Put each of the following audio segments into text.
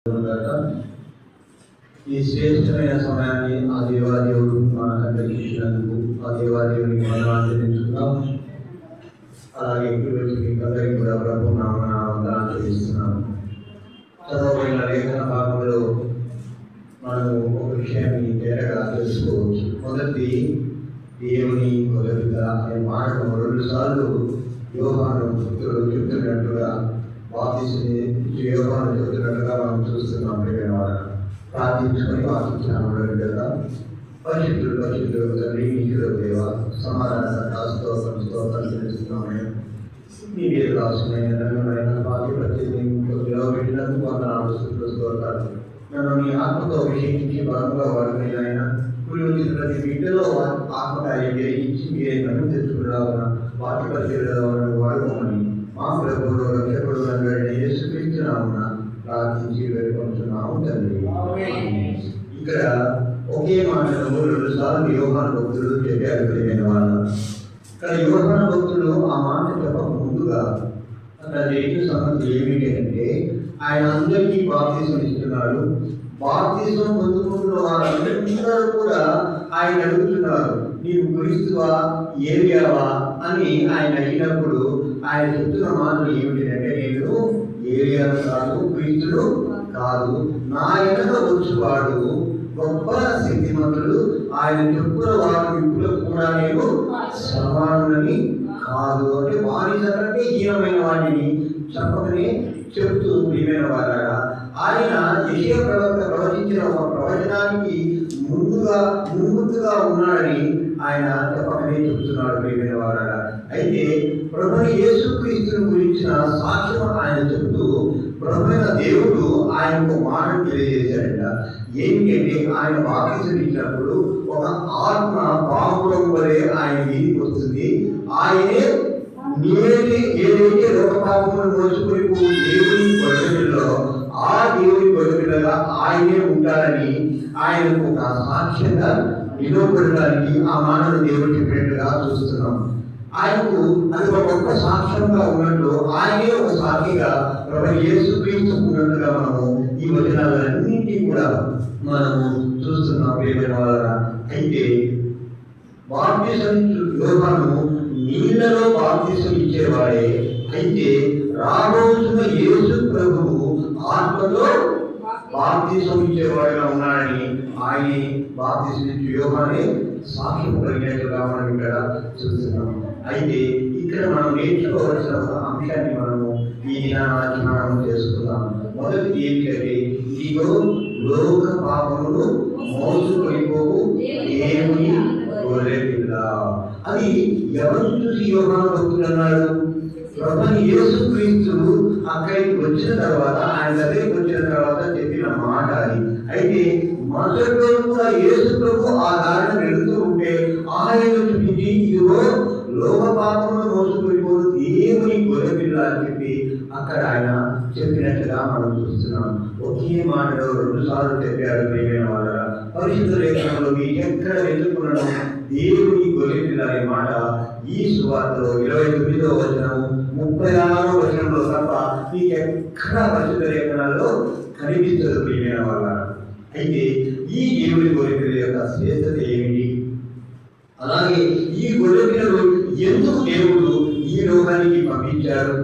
ఈ శ్రేష్టమైన సమయాన్ని ఆ దేవాదేవుడు మనకందరికీ ఇచ్చినందుకు ఆ దేవాదేవునికి మనం ఆచరించుకున్నాం. అలాగే అందరికీ కూడా ప్రభు నామమున వందనాలు చెల్లిస్తున్నాను. చదవబడిన లేఖన భాగంలో మనము ఒక విషయాన్ని తేరగా తెలుసుకోవచ్చు. మొదటి దేవుని గొర్రెపిల్ల అనే మాటను 2 సార్లు యోహాను పుత్రుడు చెప్తున్నట్టుగా బాప్తిస్మం యోహాను చెప్తున్నట్టుగా మనం చూస్తున్నాం. ప్రార్థించుకొని వాక్యం కదా పరిశుద్ధుడు పరిశుద్ధుడు తండ్రి నీకుడు దేవ సమాధాన స్తోత్రం తెలుస్తున్నాము. మీ మీద రాసుకున్న వాక్య ప్రత్యేకంగా పెట్టినందుకు వందనాలు స్తోత్రాలు. నన్ను నీ ఆత్మతో అభిషేకించి బలంగా వాడుకుని ఆయన కుడి ప్రతి బిడ్డలో ఆత్మకార్యం చేయించి మీరే నన్ను తెచ్చుకున్నావున వాక్య పరిచయం వాడుకోమని మా ప్రభువులో రక్షకుడు నన్ను యేసుక్రీస్తునామున ప్రార్థించి వేడుకుంటున్నాము తండ్రి. ఇక్కడ ఒకే మాటను 2 సార్లు యోహాను భక్తులు చెప్పారు. ప్రియమైన వాళ్ళు, ఇక్కడ యోహాను భక్తులు ఆ మాట చెప్పక ముందుగా అక్కడ జరిగిన సంగతి ఏమిటి అంటే ఆయన అందరికీ బాప్తిసం ఇస్తున్నాడు. బాప్తిసం పొందుకుంటున్న వారందరూ కూడా ఆయన అడుగుతున్నారు, నీవు క్రీస్తువా ఏలియావా అని ఆయన అడిగినప్పుడు ఆయన చెప్తున్న మాటలు ఏమిటంటే, నేను ఏలియాను కాదు, క్రీస్తుడు కాదు, నా వెనక వచ్చేవాడు గొప్ప శక్తిమంతుడు, ఆయన చెప్పుల వాడు విప్పులకు కూడా నేను సమానులని కాదు అంటే వారి కంటే హీనమైన వాటిని చెప్పకనే చెప్తూ ప్రియమైన వారారా ఆయన యెషయా ప్రవక్త ప్రవచించిన ఒక ప్రవచనానికి ముందుగా ఉన్నాడని ఆయన చెప్పకనే చెప్తున్నాడు. ప్రియమైన వారారా అయితే ప్రభువైన యేసుక్రీస్తుని గురించిన సాక్ష్యం ఆయన చెప్తూ ప్రభువైన దేవుడు ఆయనకు మాటను తెలియజేశాడట. ఏమిటంటే ఆయన బాప్తిసం ఇచ్చినప్పుడు ఒక ఆత్మ పావురం వలె ఆయన మీదికి వస్తుంది. ఆయనే ఏదైతే లోకపాపమును మోసుకొని దేవుని గొర్రెపిల్లలో ఆ దేవుని గొర్రెపిల్లగా ఆయనే ఉంటాడని ఆయనకు ఒక సాక్ష్యంగా నిలవబడడానికి ఆ మానవ దేవుడు చెప్పినట్టుగా చూస్తున్నాం. ఆయనకు అది ఒక గొప్ప సాక్ష్యంగా ఉన్నట్లు ఆయనే ఒక సాక్షిగా ప్రభువైన యేసుక్రీస్తు ఉన్నట్టుగా మనము ఈ వచనాలన్నింటినీ కూడా మనము చూస్తున్నాం. అయితే బాప్తిసం యోహాను నీళ్లలో బాప్తిసం ఇచ్చేవాడే, అయితే రాబోతున్న యేసు ప్రభువు ఆత్మలో బాప్తిసం ఇచ్చేవాడుగా ఉన్నాడని ఆయన బాప్తిసం ఇచ్చే యోహానే సాక్ష్యం కలిగినట్టుగా మనం ఇక్కడ చూస్తున్నాం. అయితే ఇక్కడ మనం నేర్చుకోవాల్సిన ఒక అంశాన్ని మనము ఈ దినాన్ని మనం చేసుకుందాం. మొదటిది ఏంటంటే, ఇదిగో లోక పాపములు మోసుకొనిపోవు దేవుని గొర్రెపిల్ల. అది ఎవరు చూసి యోహాను భక్తులు అన్నాడు? ప్రభువైన యేసుక్రీస్తు అక్కడికి వచ్చిన తర్వాత, ఆయన దగ్గరికి వచ్చిన తర్వాత చెప్పిన మాట అది. అయితే మొదటిలో కూడా యేసు ప్రభు ఆ దారిని వెళుతూ ఉంటే ఆయన చూపించి ఇదిగో లోక పాపమును మోసుకొనిపోదు దేవుని గొర్రెపిల్ల అని చెప్పి అక్కడ ఆయన చెప్పినట్టుగా మనం చూస్తున్నాం. ఒకే మాటలో 2 సార్లు చెప్పాడు. ప్రియమైన వాళ్ళ పరిశుద్ధ లేఖనంలో మీరు ఎక్కడ వెతుక్కున్నాను దేవుని గొర్రెపిల్ల అనే మాట ఈ సువార్తలో 29వ వచనం 36వ వచనంలో తప్ప మీకు ఎక్కడ పరిశుద్ధ లేఖనాల్లో కనిపించదు. ప్రియమైన వాళ్ళ అయితే ఈ దేవుని గొర్రెపిల్ల యొక్క శ్రేష్టత ఏమిటి? అలాగే ఈ గొర్రెపిల్లను ఎందుకు దేవుడు ఈ లోకానికి పంపించాడు?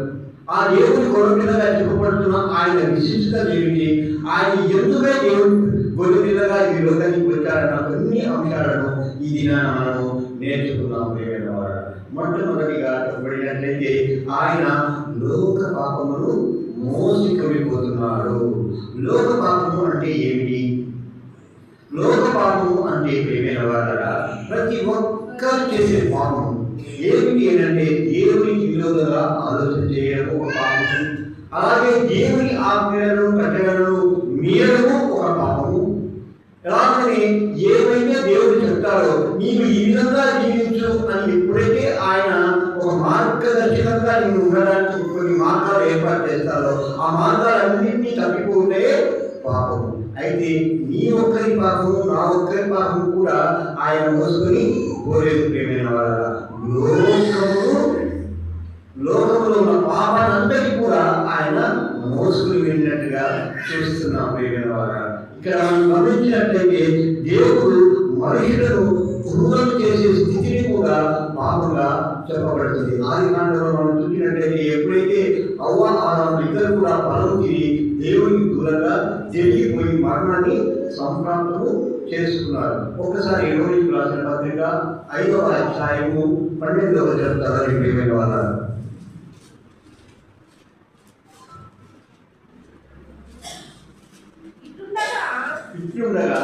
ఆ దేవుని గొర్రెపిల్లగా చెప్పబడుతున్న ఆయన విశిష్టత ఏమిటి? ఆయన ఎందుకే దేవుడు గొర్రెపిల్లగా ఈ లోకానికి వచ్చాడన్న కొన్ని అంశాలను ఈ దినాన మనము నేర్చుకున్నాం. మొట్టమొదటిగా చెప్పబడినట్లయితే ఆయన లోక పాపమును మోసుకొనిపోతున్నాడు. లోక పాపము అంటే ఏమిటి? లోక పాపము అంటే ప్రియమైన వారరా ప్రతి ఒక్కరు చేసే పాపం ఏమిటి అంటే దేవునికి విరోధంగా ఆలోచన చేయడం ఒక పాపము. అలాగే దేవుని ఆజ్ఞలను కట్టడలను మీరము ఒక పాపము. అలాగనే ఏమైతే దేవుడు చెప్తాడో నీవు ఈ విధంగా జీవించు అని ఎప్పుడైతే ఆయన ఒక మార్గదర్శకంగా నీవు ఉండడానికి కొన్ని మార్గాలు ఏర్పాటు చేస్తారో ఆ మార్గాలన్నింటినీ తప్పిపోతే పాపము. అయితే నీ ఒక్కరి పాపము నా ఒక్కరి పాపము కూడా ఆయన మోసుకొని పోలేదు. ప్రియమైన వాళ్ళ లోకములో ఉన్న పాపానంతటి కూడా ఆయన మోసుకుని వెళ్ళినట్టుగా చూస్తున్నాం. ప్రియమైన వారా, ఇక్కడ మనం గమనించినట్లయితే దేవుడు మనుషులను క్రూరం చేసే స్థితిని కూడా పాపంగా చెప్పబడుతుంది. ఆది కాండంలో మనం చూసినట్లయితే ఎప్పుడైతే అవ్వ ఆదాము ఇద్దరు కూడా ఫలం తిని దేవునికి దూరంగా జరిగిపోయి మరణాన్ని సంప్రాప్తము చేసుకున్నారు. ఒకసారి యోవేలు రాసిన పత్రిక 5వ అధ్యాయము 12వ వచనం ప్రియమైన వారా, ఇట్లుండగా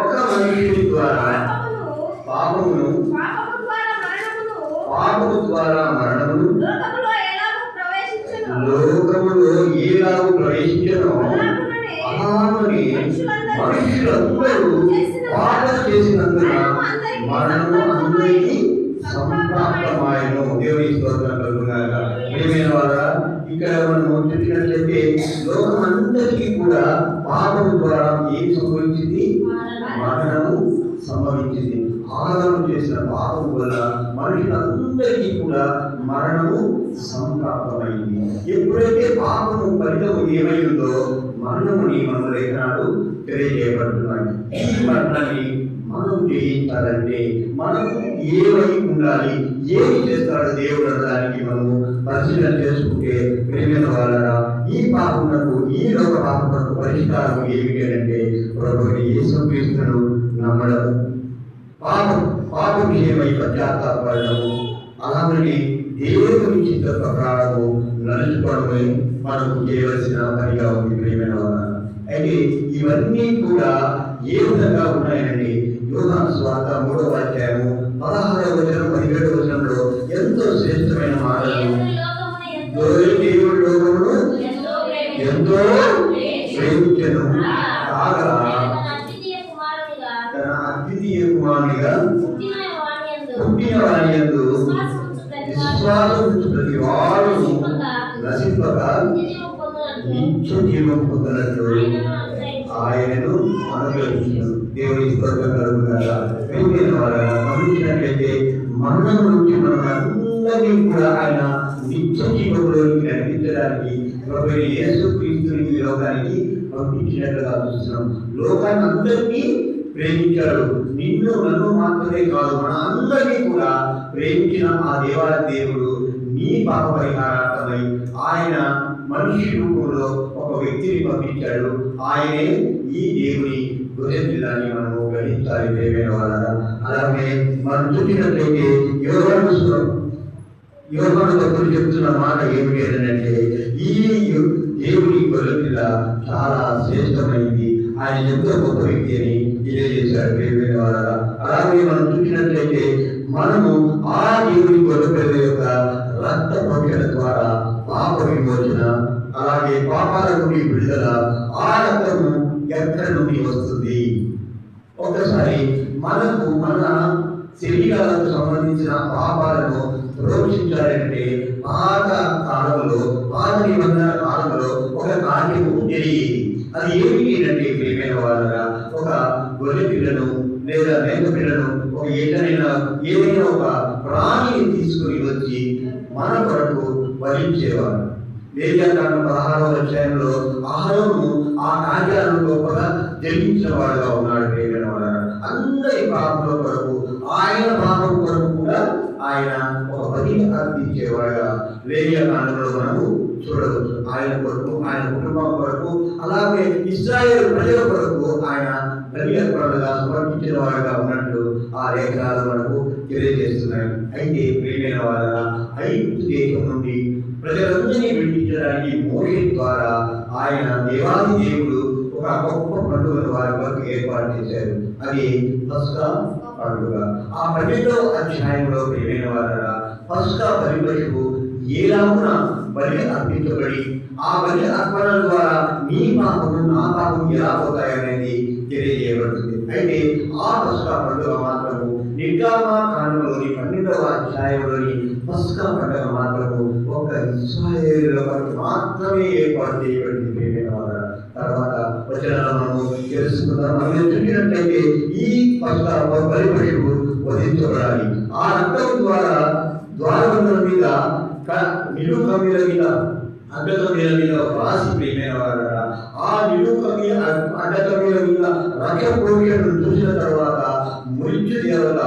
ఒక మనిషిని ద్వారా పాపమును ద్వారా మరణమును లోకములో ఎలాగూ ప్రవేశించెనో అలాగనే మనుషులందరూ పాపం చేసినందున మరణము అందరికీ సంప్రాప్తమాయెను. దేవుని స్తోత్రం కలుగుగాక. ప్రియమైన వారా, ఇక్కడ మనం చూసినట్లయితే లోకం అందరికీ కూడా పాపం ద్వారా ఏం సంభవించింది? మరణము సంభవించింది. ఆదాము చేసిన పాపం వల్ల మనుషులందరికీ కూడా మరణము సంప్రాప్తమైంది. ఎప్పుడైతే పాపము ఫలితము ఏమైందో మరణముని మన లేఖనాలు తెలియజేయబడుతున్నాయి. ఈ మరణాన్ని మనం జయించాలంటే మనము ఏమై ఉండాలి, ఏమి చేస్తాడు దేవుడు అనడానికి మనము పరిశీలన చేసుకుంటే ప్రియమైన వాళ్ళరా, ఈ పాపమునకు, ఈ లోక పాపమునకు పరిష్కారం ఏమిటి అంటే ప్రభువుని యేసుక్రీస్తును నమ్మడం, పాప విషయమై పశ్చాత్తాపడము, అలాగని దేవుని చిత్త ప్రకారము నడుచుకోవడమే మనకు చేయవలసిన పనిగా ఉంది. ప్రియమైన వాళ్ళ, అయితే ఇవన్నీ కూడా ఏ విధంగా ఉన్నాయండి? యోహాను సువార్త 3వ అధ్యాయము 16వ వచనం 17వ వచనంలో ఎంతో శ్రేష్టమైన మాటలు. దేవుడు లోకమును ఎంతో ప్రేమించెను కాగా తన అద్వితీయ కుమారునిగా పుట్టిన వాని యందు విశ్వాసం ఉంచు ప్రతి వాడును నశింపక నిత్య జీవం పొందినట్లు ఆయనను అనుగ్రహించారు. దేవుని స్తోత్రం కలుగుగాక. ప్రియమైన వారా, గమనించినట్లయితే మరణం నుంచి మనం అందరినీ కూడా ఆయన నిత్య జీవంలోకి నడిపించడానికి ప్రభువైన యేసుక్రీస్తుని ఈ లోకానికి పంపించినట్లుగా చూస్తున్నాం. లోకాన్ని అందరినీ ప్రేమించాడు. నిన్ను నన్ను మాత్రమే కాదు, మన అందరినీ కూడా ప్రేమించిన ఆ దేవాలయ దేవుడు నీ పాప పరిహారార్థమై ఆయన మనిషి రూపంలో ఒక వ్యక్తిని పంపించాడు. ఆయనే ఈ దేవుని గొర్రె పిల్లని మనము గ్రహించాలి. ప్రియమైన వాళ్ళ, అలాగే మనం చూసినట్లయితే యోహాను భక్తులు చెప్తున్న మాట ఏమిటి అంటే, ఈ దేవుని గొర్రె పిల్ల చాలా శ్రేష్టమైంది, ఆయన ఎంతో గొప్ప వ్యక్తి అని తెలియజేశాడు. ప్రియమైన వాళ్ళ, అలాగే మనం చూసినట్లయితే మనము ఆ దేవుని గొర్రె పిల్ల యొక్క రక్త ప్రోక్షణ ద్వారా పాప విమోచన, అలాగే పాపాల నుండి విడుదల ఆ రక్తము ఎక్కడి నుండి వస్తుంది? ఒకసారి మనకు మన శరీరాలకు సంబంధించిన పాపాలను ప్రోక్షించాలంటే పాత కాలంలో, పాత నిబంధన కాలంలో ఒక కార్యము జరిగేది. అది ఏమిటి అంటే ప్రియమైన వాళ్ళగా, ఒక గొర్రె పిల్లను లేదా మేక పిల్లను, ఒక ఏదైనా ఒక ప్రాణిని తీసుకుని వచ్చి మన కొరకు వరించేవారు. లేవియాకాండం 16వ అధ్యాయంలో అహరోను ఆ కార్యాలను గొప్పగా జరిగించిన వాడుగా ఉన్నాడు. ప్రియమైన వాళ్ళ, అందరి పాపముల కొరకు, ఆయన పాపం కొరకు కూడా ఆయన ఒక బలిని అర్పించేవాడుగా లేవియాకాండంలో మనము చూడవచ్చు. ఆయన కొరకు, ఆయన కుటుంబం కొరకు, అలాగే ఇశ్రాయేలు ప్రజల కొరకు ఆయన బలి అర్పణగా సమర్పించిన వాడుగా ఉన్నట్లు ఆ లేఖనాలు మనకు తెలియజేస్తున్నాయి. అయితే ప్రియమైన వాళ్ళ, ఐగుప్తు దేశం నుండి ప్రజలందరినీ విడిపించడానికి మోషే ద్వారా ఆయన దేవాది దేవుడు ఒక గొప్ప పండుగను వారి వరకు ఏర్పాటు చేశారు. అది పస్కా పండుగ. ఆ 12వ అధ్యాయంలో ప్రియమైన వాళ్ళ, పస్కా బలి పశువు ఏలాగున బలి అర్పించబడి ఆ బలి అర్పణ ద్వారా మీ పాపము నా పాపం ఎలా పోతాయనేది తెలియజేయబడుతుంది. అయితే ఆ పస్కా పండుగ మాత్రము నిర్గమకాండంలోని 12వ అధ్యాయంలోని పస్కా పండుగ మాత్రము ఒక ఇశ్రాయేలు మాత్రమే ఏర్పాటు చేయబడింది. ప్రియమైన వాళ్ళ, తర్వాత వచనాలను మనము తెలుసుకుందాం. మనం చూసినట్లయితే ఈ పస్కా బలి పశువు వధించబడాలి. ఆ రక్తం ద్వారా ద్వారబంధుల మీద, నిలువు కమ్మిల మీద, అడ్డకమీల మీద రాసి ప్రియమైన వారా, ఆ నిలుకమి అడ్డకమీల మీద రక్షపోషణను చూసిన తర్వాత మృత్యు దేవత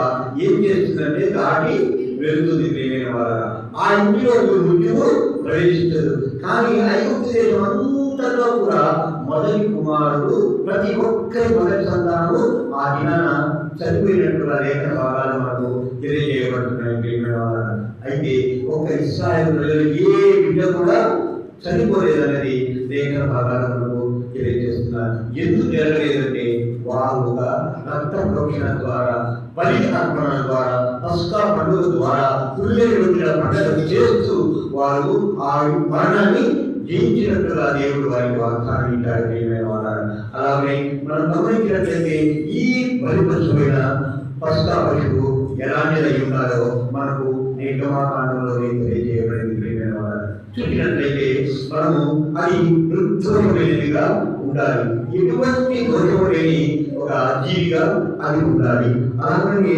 ఏం చేస్తుందంటే దాటి వెళుతుంది ప్రియమైన వారా. ఆ ఇంటిలో మృత్యువు ప్రవేశించదు. కానీ ఐగుప్తు దేశం అంతలో కూడా మొదటి కుమారుడు ప్రతి ఒక్కరి మొదటి సంతానము ఆ దినాన చనిపోయినట్టుగా లేఖన భాగాలు మనకు తెలియజేయబడుతున్నాయి ప్రియమైన వారా. అయితే ఒక ఇశ్రాయేలు ప్రజలు ఏ బిడ్డ కూడా చనిపోలేదనేది లేఖన భాగాలు మనకు తెలియజేస్తున్నారు. ఎందుకు జరగలేదంటే వారు ఒక రక్త ప్రోక్షణ ద్వారా, బలి అర్పణ ద్వారా, పస్కా పండుగ ద్వారా, పుల్లేని రొట్టెల పండుగ చేస్తూ వారు ఆ మరణాన్ని జయించినట్టుగా దేవుడు వారికి వాగ్దానం ఇచ్చాడు ప్రియమైన వారా. అలాగే మనం గమనించినట్లయితే ఈ బలిపశువైన పస్కా పశువు ఎలాంటిదై ఉన్నారో మనకు నిర్గమాకాండంలో తెలియజేయబడింది ప్రియమైన వారా. చూసినట్లయితే మనము అది నిర్దోషమైనదిగా ఉండాలి. ఎటువంటి దోషము లేని ఒక జీవిగా అది ఉండాలి. అలాగే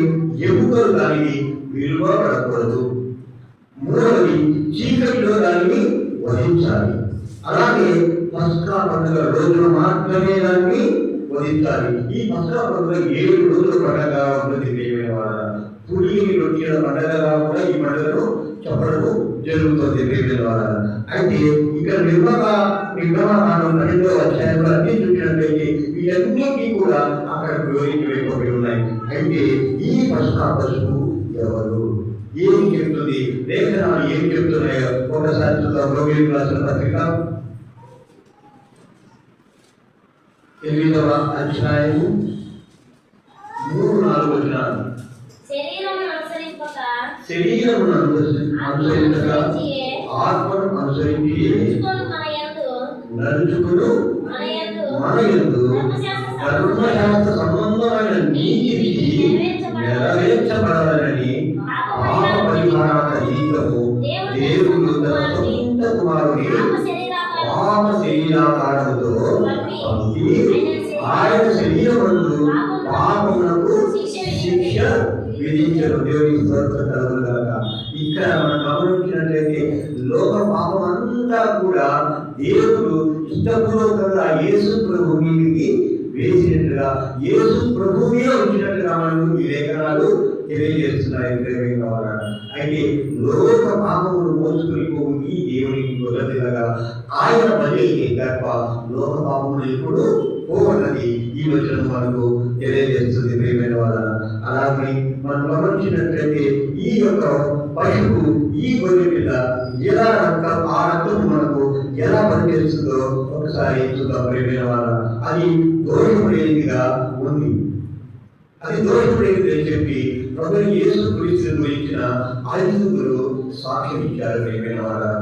ఎముకలు దానిని విలువపడకూడదు. మూడవది చీకటిలో దానిని వధించాలి. అలాగే పస్కా పండుగ రోజులు మాత్రమే దాన్ని వధించాలి. ఈ పస్కా పండుగ 7 రోజుల పండుగ ఉంటుంది ప్రియమైన వారా. పులిని రొట్టెల పండుగగా కూడా ఈ పండుగను చెప్పడము జరుగుతుంది ప్రియమైన వారా. అయితే ఇక్కడ నిర్గమకాండం 12వ అధ్యాయంలో అన్ని చూసినట్లయితే ఇవన్నీ కూడా అక్కడ వివరించబడి ఉన్నాయి. అయితే ఈ పస్కా పశువు ఎవరు, ఏం చెప్తుంది, లేఖనాలు ఏం చెప్తున్నాయో ఒకసారి చూద్దాం. రోగికి రాసిన పత్రిక 8వ అధ్యాయము 3-4 వచనాలు. శరీరమును అనుసరించక ఆత్మను అనుసరించి నడుచుకును మన యందు ధర్మశాస్త్ర సంబంధమైన నీతి నెరవేర్చబడాలని పాప పరిహారాల జీవితము దేవుడు తన సొంత కుమారుని పాప శరీరాకారముతో పంపి ఆయన శరీరమందు పాపమునకు శిక్ష విధించను. దేవుని స్తోత్రం కలుగుగాక. ఇక్కడ మనం గమనించినట్లయితే లోక పాపం అంతా కూడా దేవుడు ఇష్టపూర్వకంగా యేసు ప్రభు మీదికి వేసినట్టుగా, యేసు ప్రభు మీద ఉంచినట్టుగా మనం ఈ లేఖనాలు తెలియజేస్తున్నాయి ప్రియమైన వారా. అయితే లోక పాపమును మోసుకొని పోవు ఈ దేవునికి గొర్రెపిల్లగా ఆయన బలి తప్ప లోక పాపమును ఎప్పుడు పోవన్నది ఈ వచనం మనకు తెలియజేస్తుంది ప్రియమైన వారా. అలాగే మనం గమనించినట్లయితే ఈ యొక్క పశువు, ఈ గొర్రె పిల్ల ఎలా ఆ రక్తము మనకు ఎలా పనిచేస్తుందో ఒకసారి చూద్దాం ప్రియమైన వారా. అది దోషము లేనిదిగా ఉంది. అది దోషము లేనిదని చెప్పి ప్రభు యేసు క్రీస్తును గురించిన 5 సాక్ష్యం ఇచ్చారు ప్రియమైన వారా.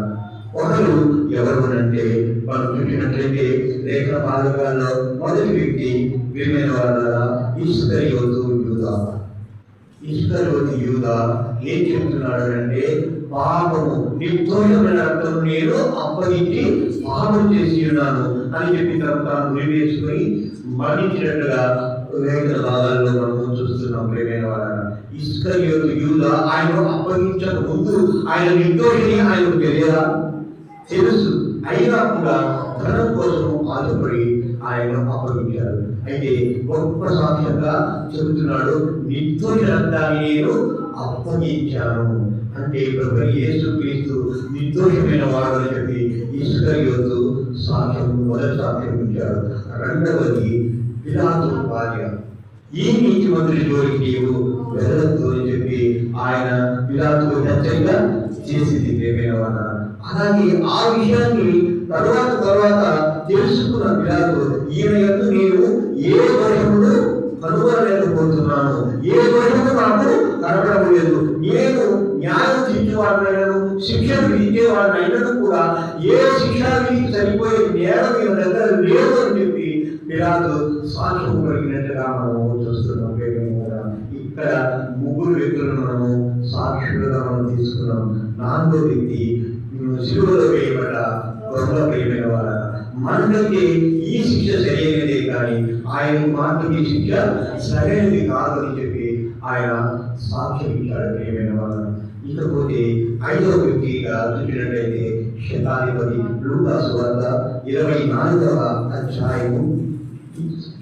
ఒకరు ఎవరు అంటే మనం చూసినట్లయితే లేఖన భాగాల్లో మొదటి వ్యక్తి ప్రియమైన వారా ఇస్కరియోతు యూదా. ఇస్కరియోతు యూదా ఏం చెప్తున్నాడు అంటే, పాపము నిర్దోషమైన రక్తం నేను అప్పగించి పాపం చేసి ఉన్నాను అని చెప్పి తాను వేసుకొని మరణించినట్టుగా లేఖన భాగాల్లో మనం చూస్తున్నాం ప్రియమైన వారా. ఇస్కరియోతు యూదా ఆయన అప్పగించక ముందు ఆయన నిర్దోషిని ఆయనకు తెలియదా? తెలుసు. అయినా కూడా ధనం కోసం ఆశపడి ఆయన అప్పగించారు. అయితే గొప్ప సాక్ష్యంగా చెబుతున్నాడు, నిర్దోష రక్తాన్ని నేను అప్పగించాను అంటే ప్రభు యేసు క్రీస్తు నిర్దోషమైన వాడు అని చెప్పి ఇస్కరియోతు సాక్ష్యం, మొదటి సాక్ష్యం ఇచ్చాడు. రెండవది పిలాతు భార్య, ఈ నీతిమంతుడి జోలికి నీవు వెళ్ళొద్దు అని చెప్పి ఆయన పిలాతుకు హెచ్చరిక చేసింది ప్రియమైన వారా. అలాగే ఆ విషయాన్ని తర్వాత తెలుసుకున్న పిలాతు, ఈయన యందు నేను ఏ దోషమును కనుగొనలేకపోతున్నాను, ఏ దోషము నాకు కనపడడం లేదు, నేను న్యాయం తీర్చేవాడినైనాను, శిక్షను విధించేవాడినైనాను కూడా ఏ శిక్ష విధికి సరిపోయే నేరం ఈయన దగ్గర లేదు అని చెప్పి పిలాతు సాక్ష్యం కలిగినట్టుగా మనము చూస్తున్నాం. ఇక్కడ 3 వ్యక్తులను మనము సాక్షులుగా మనం తీసుకున్నాం. 4వ వ్యక్తి శిలువలో వేయబడ్డ గొర్రెల ప్రియమైన వారా. మనకి ఈ శిక్ష సరైనదే కానీ ఆయనకు మాత్రం ఈ శిక్ష సరైనది కాదు అని చెప్పి ఆయన సాక్ష్యం ఇచ్చాడు ప్రియమైన వారా. ఇకపోతే 5వ వ్యక్తిగా చూసినట్లయితే శతాధిపతి లూకా సువార్త 24వ అధ్యాయము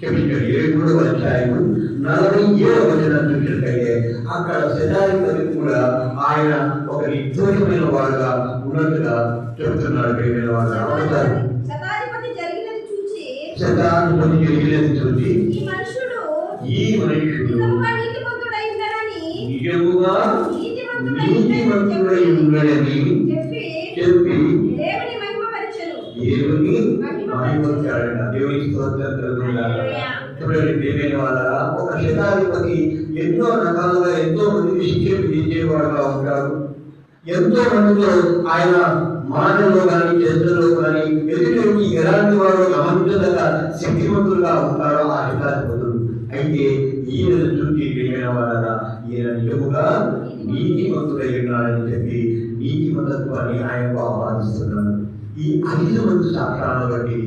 23వ అధ్యాయము 47వ వచనం చూసినట్లయితే అక్కడ శతాధిపతి కూడా ఆయన ఒక నిర్దోషమైన వాడుగా ఉన్నట్టుగా చెప్తున్నాడు. శతాధిపతి జరిగినది చూసి ఈ మనుషుడు నిజముగా నీతిమంతుడై ఉన్నాడని చెప్పి దేవుని మహిమపరిచాడట. దేవుని స్తోత్రం కలుగునుగాక. చూడండి ప్రియమైన వాళ్ళ, ఒక శతాధిపతి ఎన్నో రకాలుగా ఎంతో మందికి శిక్ష విధించేవాడుగా ఉంటాడు. ఎంతో మందితో ఆయన మాటలో కానీ చేతుల్లో కానీ ఎదుటి ఎలాంటి వారు గమనించదగ్గ శక్తివంతులుగా ఉంటారో ఆ శతాధిపతులు. అయితే ఈయన చూసి ప్రియమైన వాళ్ళ, ఈయన నిజముగా నీతిమంతుడై ఉన్నాడని చెప్పి నీతిమంతత్వాన్ని ఆయనకు ఆపాదిస్తున్నాడు. ఈ 5 మంది సాక్ష్యాలను బట్టి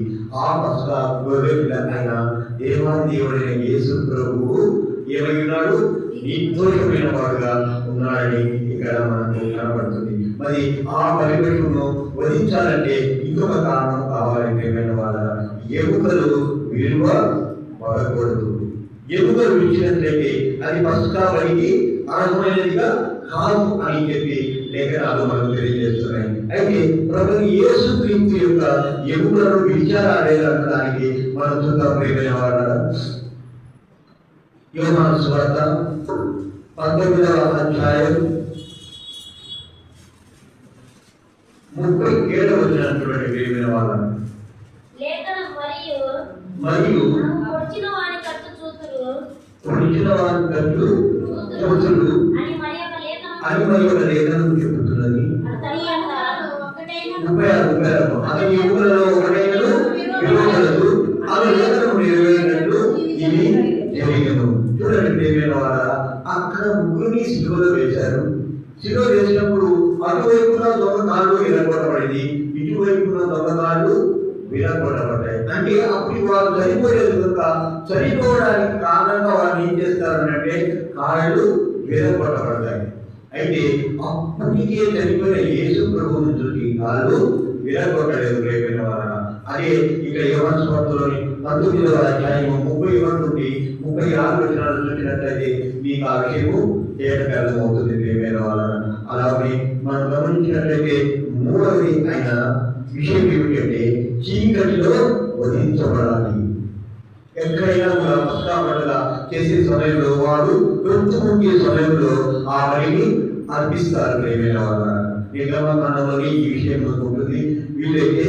ఆ పస్కా గొర్రెపిల్ల ఆయన దేవాది దేవుడైన యేసు ప్రభువు ఏమై ఉన్నాడు? నిర్దోషమైన వాడుగా ఉన్నాడని ఇక్కడ మనకు కనబడుతుంది. మరి ఆ పరిపక్షను వధించాలంటే ఇంకొక కారణం కావాలి. ప్రియమైన వాళ్ళ, ఎముకలు విలువ పడకూడదు. ఎముకలు విడిచినట్లయితే అది పస్కా బలికి అర్హమైనదిగా కాదు అని చెప్పి లేఖనాలు మనకు తెలియజేస్తున్నాయి. అయితే ప్రభువు యేసు క్రీస్తు యొక్క ఎముకలను విడిచారా లేదనడానికి మనం చూద్దాం. ప్రియమైన వాళ్ళ, యోహాను సువార్త 19వ అధ్యాయం 37వ వచనం చూడండి. ప్రియమైన వాళ్ళ, మరియు పొడిచిన వాని కట్టు చూతులు అని మరి ఒక లేఖనం చెబుతున్నది. అతని ఎముకలలో ఒకటైనను విలువగలదు, ఆమె లేఖనం నెరవేరినట్లు ఇది జరిగను. చూడండి ప్రియమైన వాళ్ళ, అక్కడ ముగ్గురిని సిలువలో వేశారు. సిలువ వేసినప్పుడు అటువైపున దొంగ కాళ్ళు విరగొట్టబడింది, ఇటువైపున దొంగ కాళ్ళు విరగొట్టబడ్డాయి. అంటే అప్పుడు వారు చనిపోలేదు కనుక చనిపోవడానికి కారణంగా వారు ఏం చేస్తారంటే కాళ్ళు విరగొట్టబడతాయి. అయితే అప్పటికే చనిపోయిన యేసు ప్రభువును చూసి కాళ్ళు విరగొట్టలేదు. ప్రియమైన వాళ్ళ, అదే ఇక్కడ యోహాను సువార్తలోని 19వ అధ్యాయము 31 నుండి 36 వచనాలు చూసినట్లయితే మీకు ఆ విషయము తేటతెల్లం అవుతుంది. ప్రియమైన వాళ్ళ, అలాగే మనం గమనించినట్లయితే మూడవది అయిన విషయం ఏమిటంటే చీకటిలో వధించబడాలి. ఎక్కడైనా కూడా పస్కా పండుగ చేసే సమయంలో వాడు ప్రతి సమయంలో ఆ బలిని అర్పిస్తారు. ప్రియమైన వాళ్ళ, నిర్గమకాండంలోని ఈ విషయం ఉంటుంది. వీళ్ళైతే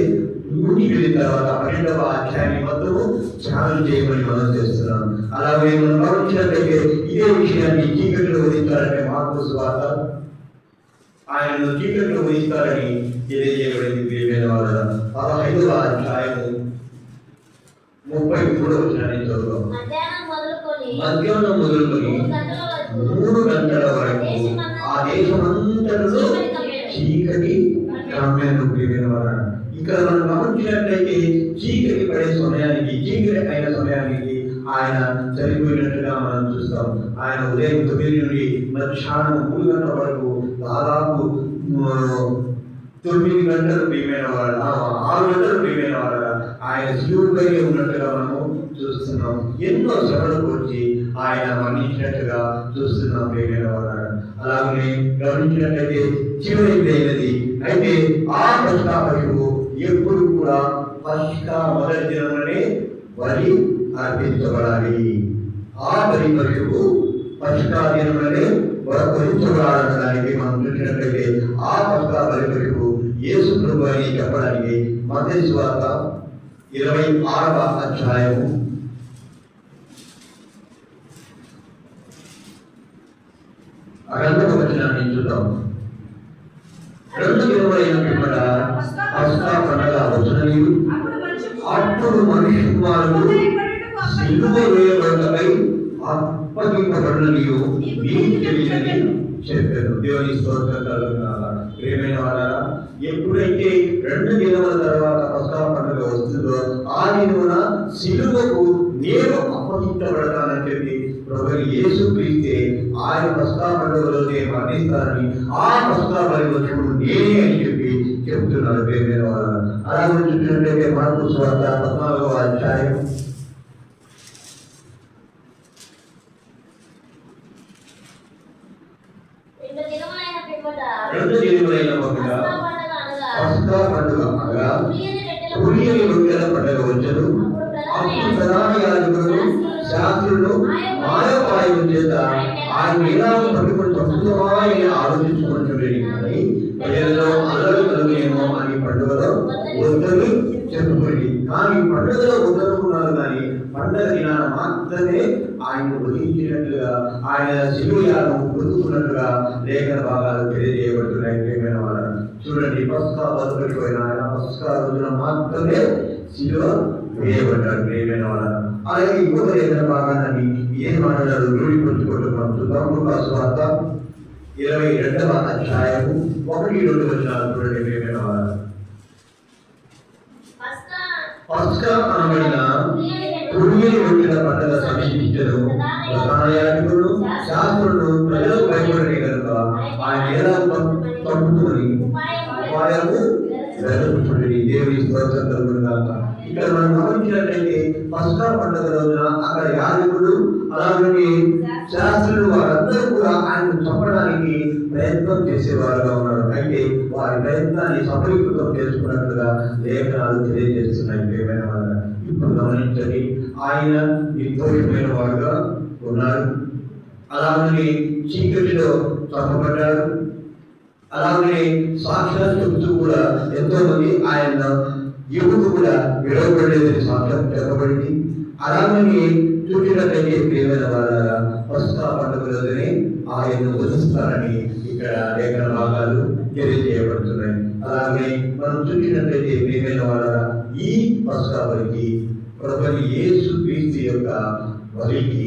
ఊరికి వెళ్ళిన తర్వాత 12వ అధ్యాయాన్ని మొత్తము ధ్యానం చేయమని మనం చేస్తున్నాం. అలాగే మనం గమనించినట్లయితే ఇదే విషయాన్ని చీకటిలో వధించాలంటే మార్కు సువార్త ఆయనను చీకటిలో వధిస్తారని తెలియజేయబడింది. ప్రియమైన వాళ్ళ, 15వ అధ్యాయము 33వ వచనాన్ని చదువుతాం. మధ్యాహ్నం మొదలుకొని 3 గంటల వరకు ఆ దేశమంతటా చీకటి కమ్మెను. ప్రియమైన వాళ్ళ, ఇక్కడ మనం గమనించినట్లయితే చీకటి పడే సమయానికి, చీకటి అయిన సమయానికి ఆయన చనిపోయినట్టుగా మనం చూస్తాం. ఆయన ఉదయం 9 నుండి మధ్యాహ్నం 3 గంటల వరకు దాదాపు 9 గంటలు ప్రియమైన వాళ్ళ, 6 గంటలు ప్రియమైన వాళ్ళ ఆయన శివుడిపై ఉన్నట్టుగా మనము చూస్తున్నాం. ఎన్నో శ్రమలు కూర్చి ఆయన మరణించినట్టుగా చూస్తున్నాం. ప్రియమైన వాళ్ళ, అలాగే గమనించినట్లయితే చివరైనది అయితే ఆ పస్కా పశువు ఎప్పుడు కూడా పస్కా మొదటి దినంలోనే బలి అర్పించబడాలి. ఆ బలి పశువు పస్కా దినంలోనే వధించబడాలనడానికి మనం చూసినట్లయితే ఆ పస్కా బలి పశువు యేసు ప్రభు అని చెప్పడానికి మత్తయి సువార్త 26వ అధ్యాయము 2వ వచనాన్ని చూద్దాం. 2 దినములైన పిమ్మట పస్కా పండగ వచ్చినయు అప్పుడు మనిషి కుమారుడు సిలువ వేయబడుటకై అప్పగింపబడినయు మీకు తెలియదని చెప్పారు. దేవుని స్తోత్రం కలుగుగాక. ప్రియమైన వారారా, ఎప్పుడైతే 2 దినముల తర్వాత పస్కా పండుగ వస్తుందో ఆ దినమున సిలువకు నేను అప్పగించబడతానని చెప్పి ప్రభు యేసు క్రీస్తే ఆయన పస్కా పండుగ రోజే మరణిస్తారని, ఆ పస్కా బలి వచనము నేనే అని చెప్పి చెబుతున్నారు ప్రియమైన వారు. అలాగే చూసినట్లయితే మార్కు సువార్త 14వ అధ్యాయం 2 దినములైన పస్కా పండుగ అనగా పులియని రొట్టెల పండుగ వచ్చెను. అప్పుడు ప్రధాన యాజకులు శాస్త్రులు మాయోపాయం చేత ఆయన ఎలా పట్టుకొని చంపుతామా అని ఆలోచించుకుంటున్నాడు. కానీ ప్రజలలో అల్లరి కలుగునేమో అని పండుగలో వద్దని చెప్పుకోండి. కానీ పండుగలో వద్దనుకున్నారు, కానీ పండుగ దినాన మాత్రమే ఆయన వధించినట్లుగా ఆయన శిలువను పొందుకున్నట్లుగా లేఖన భాగాలు తెలియజేయబడుతున్నాయి. ప్రియమైన వారు చూడండి, పస్కా బతుకైపోయిన ఆయన పస్కా రోజున మాత్రమే శిలువ వేయబడ్డాడు. ప్రియమైన వారు అలాగే ఇంకొక లేఖన భాగాన్ని ఏం మాట్లాడారు రూఢిపరుచుకుంటున్నాం. చూద్దాం. లూకాసు వార్త 22వ అధ్యాయము 1-2 వచనాలు చూడండి. ప్రియమైన వారు పస్కా అనబడిన పులియని రొట్టెల పండుగ సమీపించను. ప్రధాన యాజకులు శాస్త్రులు ప్రజలకు భయపడే కనుక ఆయన ఎలా పంపుకొని ఉపాయము వెలుగుతుంది. దేవుని స్తోత్రం కలుగునుగాక. ఇక్కడ మనం గమనించినట్లయితే పస్కా పండుగ రోజున అక్కడ యాజకులు అలాగే శాస్త్రులు వారందరూ కూడా ఆయనను చంపడానికి ప్రయత్నం చేసేవారుగా ఉన్నారు. అయితే వారి ప్రయత్నాన్ని సఫలీకృతం చేసుకున్నట్లుగా లేఖనాలు తెలియజేస్తున్నాయి. ప్రియమైన వారు ఇప్పుడు గమనించండి, ఆయన నిర్దోషమైన వాడుగా ఉన్నారు. అలాగే చీకటిలో చంపబడ్డారు. అలాగే సాక్ష్యాలు చెబుతూ కూడా ఎంతో మంది ఆయన యువకు కూడా విడవబడలేదని సాక్ష్యం చెప్పబడింది. అలాగే చూసినట్లయితే ప్రియమైన వారారా పస్కా పండుగ రోజునే ఆయన్ను వధిస్తారని ఇక్కడ లేఖన భాగాలు తెలియజేయబడుతున్నాయి. అలాగే మనం చూసినట్లయితే ప్రియమైన వారారా ఈ పస్కా బలికి ప్రభువైన యేసు క్రీస్తు యొక్క బలికి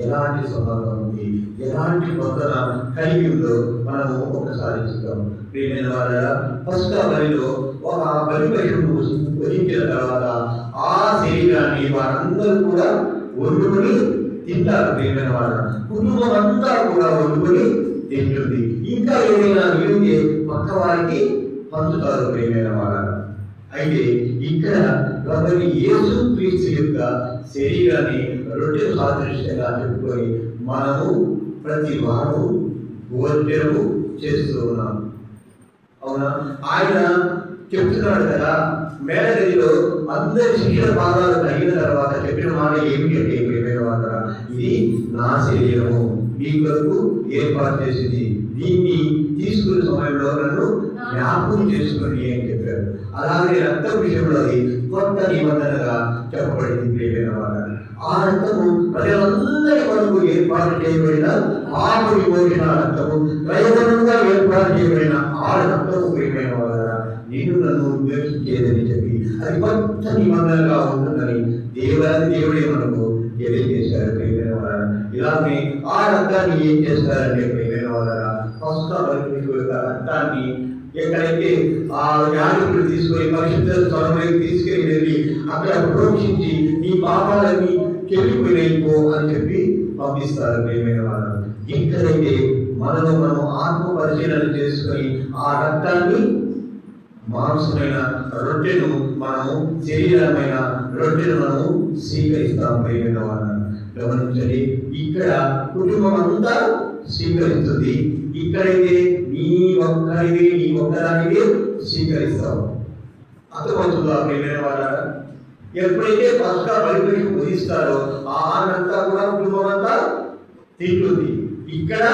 ఎలాంటి సంబంధం ఉంది, ఎలాంటి బంధన కలిగి ఉందో మనము ఒకసారి చూద్దాం. ప్రియమైన వారారా పస్కా బలిలో ఒక బలి పశువును వధించిన తర్వాత ఆ శరీరాన్ని వారందరూ కూడా వండుకొని తింటారు. ప్రియమైన వారు కుటుంబం అంతా కూడా వండుకొని తింటుంది. ఇంకా ఏదైనా మిగిలితే పక్క వారికి పంచుతారు. ప్రియమైన వారు అయితే ఇక్కడ ప్రభువైన యేసు క్రీస్తు యొక్క శరీరాన్ని రొట్టె సాదృశ్యంగా చెప్పుకొని మనము ప్రతి వారం భోజనము చేస్తూ ఉన్నాం. అవునా? ఆయన చెప్తున్నాడు కదా, మేడగదిలో అందరి శిక్షణ భాగాలు తగిన తర్వాత చెప్పిన మాట ఏమిటంటే ప్రియమైన వారా ఇది నా శరీరము మీ కొరకు ఏర్పాటు చేసింది, దీన్ని తీసుకునే సమయంలో నన్ను జ్ఞాపకం చేసుకుని అని చెప్పారు. అలాగే రక్తం విషయంలో అది కొత్త నిబంధనగా చెప్పబడింది. ప్రియమైన వారా ఆ రక్తము ప్రజలందరి కొరకు ఏర్పాటు చేయబడిన పాప విమోచన రక్తము, ప్రయోజనంగా ఏర్పాటు చేయబడిన ఆ రక్తము ప్రియమైన వారా నిన్ను నన్ను విమోచించేదని చెప్పి అది కొత్త నిబంధనగా ఉంటుందని దేవుడే మనకు తెలియజేశారు. ప్రియమైన వారా ఇలాగే ఆ రక్తాన్ని ఏం చేస్తారంటే ప్రియమైన వారా పస్కా బలి యొక్క రక్తాన్ని ఎక్కడైతే ఆ యాజకులు తీసుకొని పరిశుద్ధ స్థలంలోకి తీసుకెళ్ళి వెళ్ళి అక్కడ ప్రోక్షించి నీ పాపాలని చెల్లిపోయినైపో అని చెప్పి పంపిస్తారు. ప్రియమైన వారు ఎక్కడైతే మనం ఆత్మ పరిశీలన చేసుకొని ఆ రక్తాన్ని మాంసమైన రొట్టెను మనము శరీరమైన రొట్టెను మనము స్వీకరిస్తాం. ప్రియమైన వారు గమనించండి, ఇక్కడ కుటుంబం అంతా స్వీకరిస్తుంది. ఇక్కడైతే నీ ఒక్కదానివే స్వీకరిస్తావు. అర్థమవుతుందా ప్రియమైన వారు? ఎప్పుడైతే పస్కా బలిపశు వధిస్తారో ఆహారంతా కూడా కుటుంబం అంతా తింటుంది. ఇక్కడ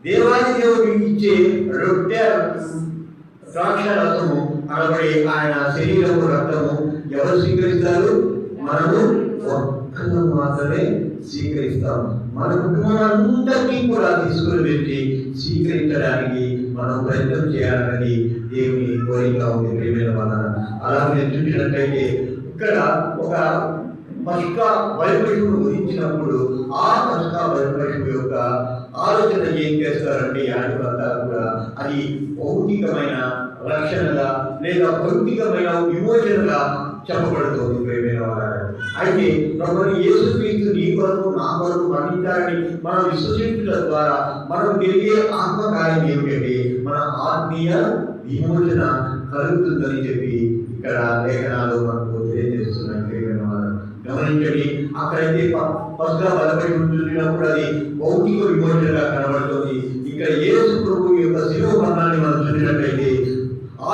దేవాది దేవుడు ఇచ్చే రొట్టె ద్రాక్ష రసము అనబడే ఆయన శరీరము రక్తము ఎవరు స్వీకరిస్తారు? మనము ఒక్కరు మాత్రమే స్వీకరిస్తాం. మన కుటుంబం అందరికీ కూడా తీసుకుని వెళ్ళి స్వీకరించడానికి మనం ప్రయత్నం చేయాలన్నది దేవుని కోరిక ఉంది. ప్రియమైన వారు అలాగే చూసినట్లయితే ఇక్కడ ఒక పస్కా బలిపశువును వధించినప్పుడు ఆ పస్కా బలిపశువు యొక్క ఆలోచన ఏం చేస్తారంటే యాజకులంతా కూడా అది భౌతికమైన రక్షణగా లేదా భౌతికమైన విమోచనగా చెప్పబడుతుంది. ప్రియమైన వారు అయితే ప్రభువైన యేసుక్రీస్తు నీ కొరకు నా కొరకు మరణించాలని మనం విశ్వసించడం ద్వారా మనం తిరిగే ఆత్మకార్యం ఏమిటంటే మన ఆత్మీయ విమోచన కలుగుతుందని చెప్పి ఇక్కడ లేఖనాలు మనకు తెలియజేస్తున్నాయి. గమనించండి, అక్కడైతే పసుగా బలపడి ఉంటున్నప్పుడు అది భౌతిక విమోచనగా కనబడుతుంది. ఇక్కడ యేసు ప్రభు యొక్క శిలువ మరణాన్ని మనం చూసినట్లయితే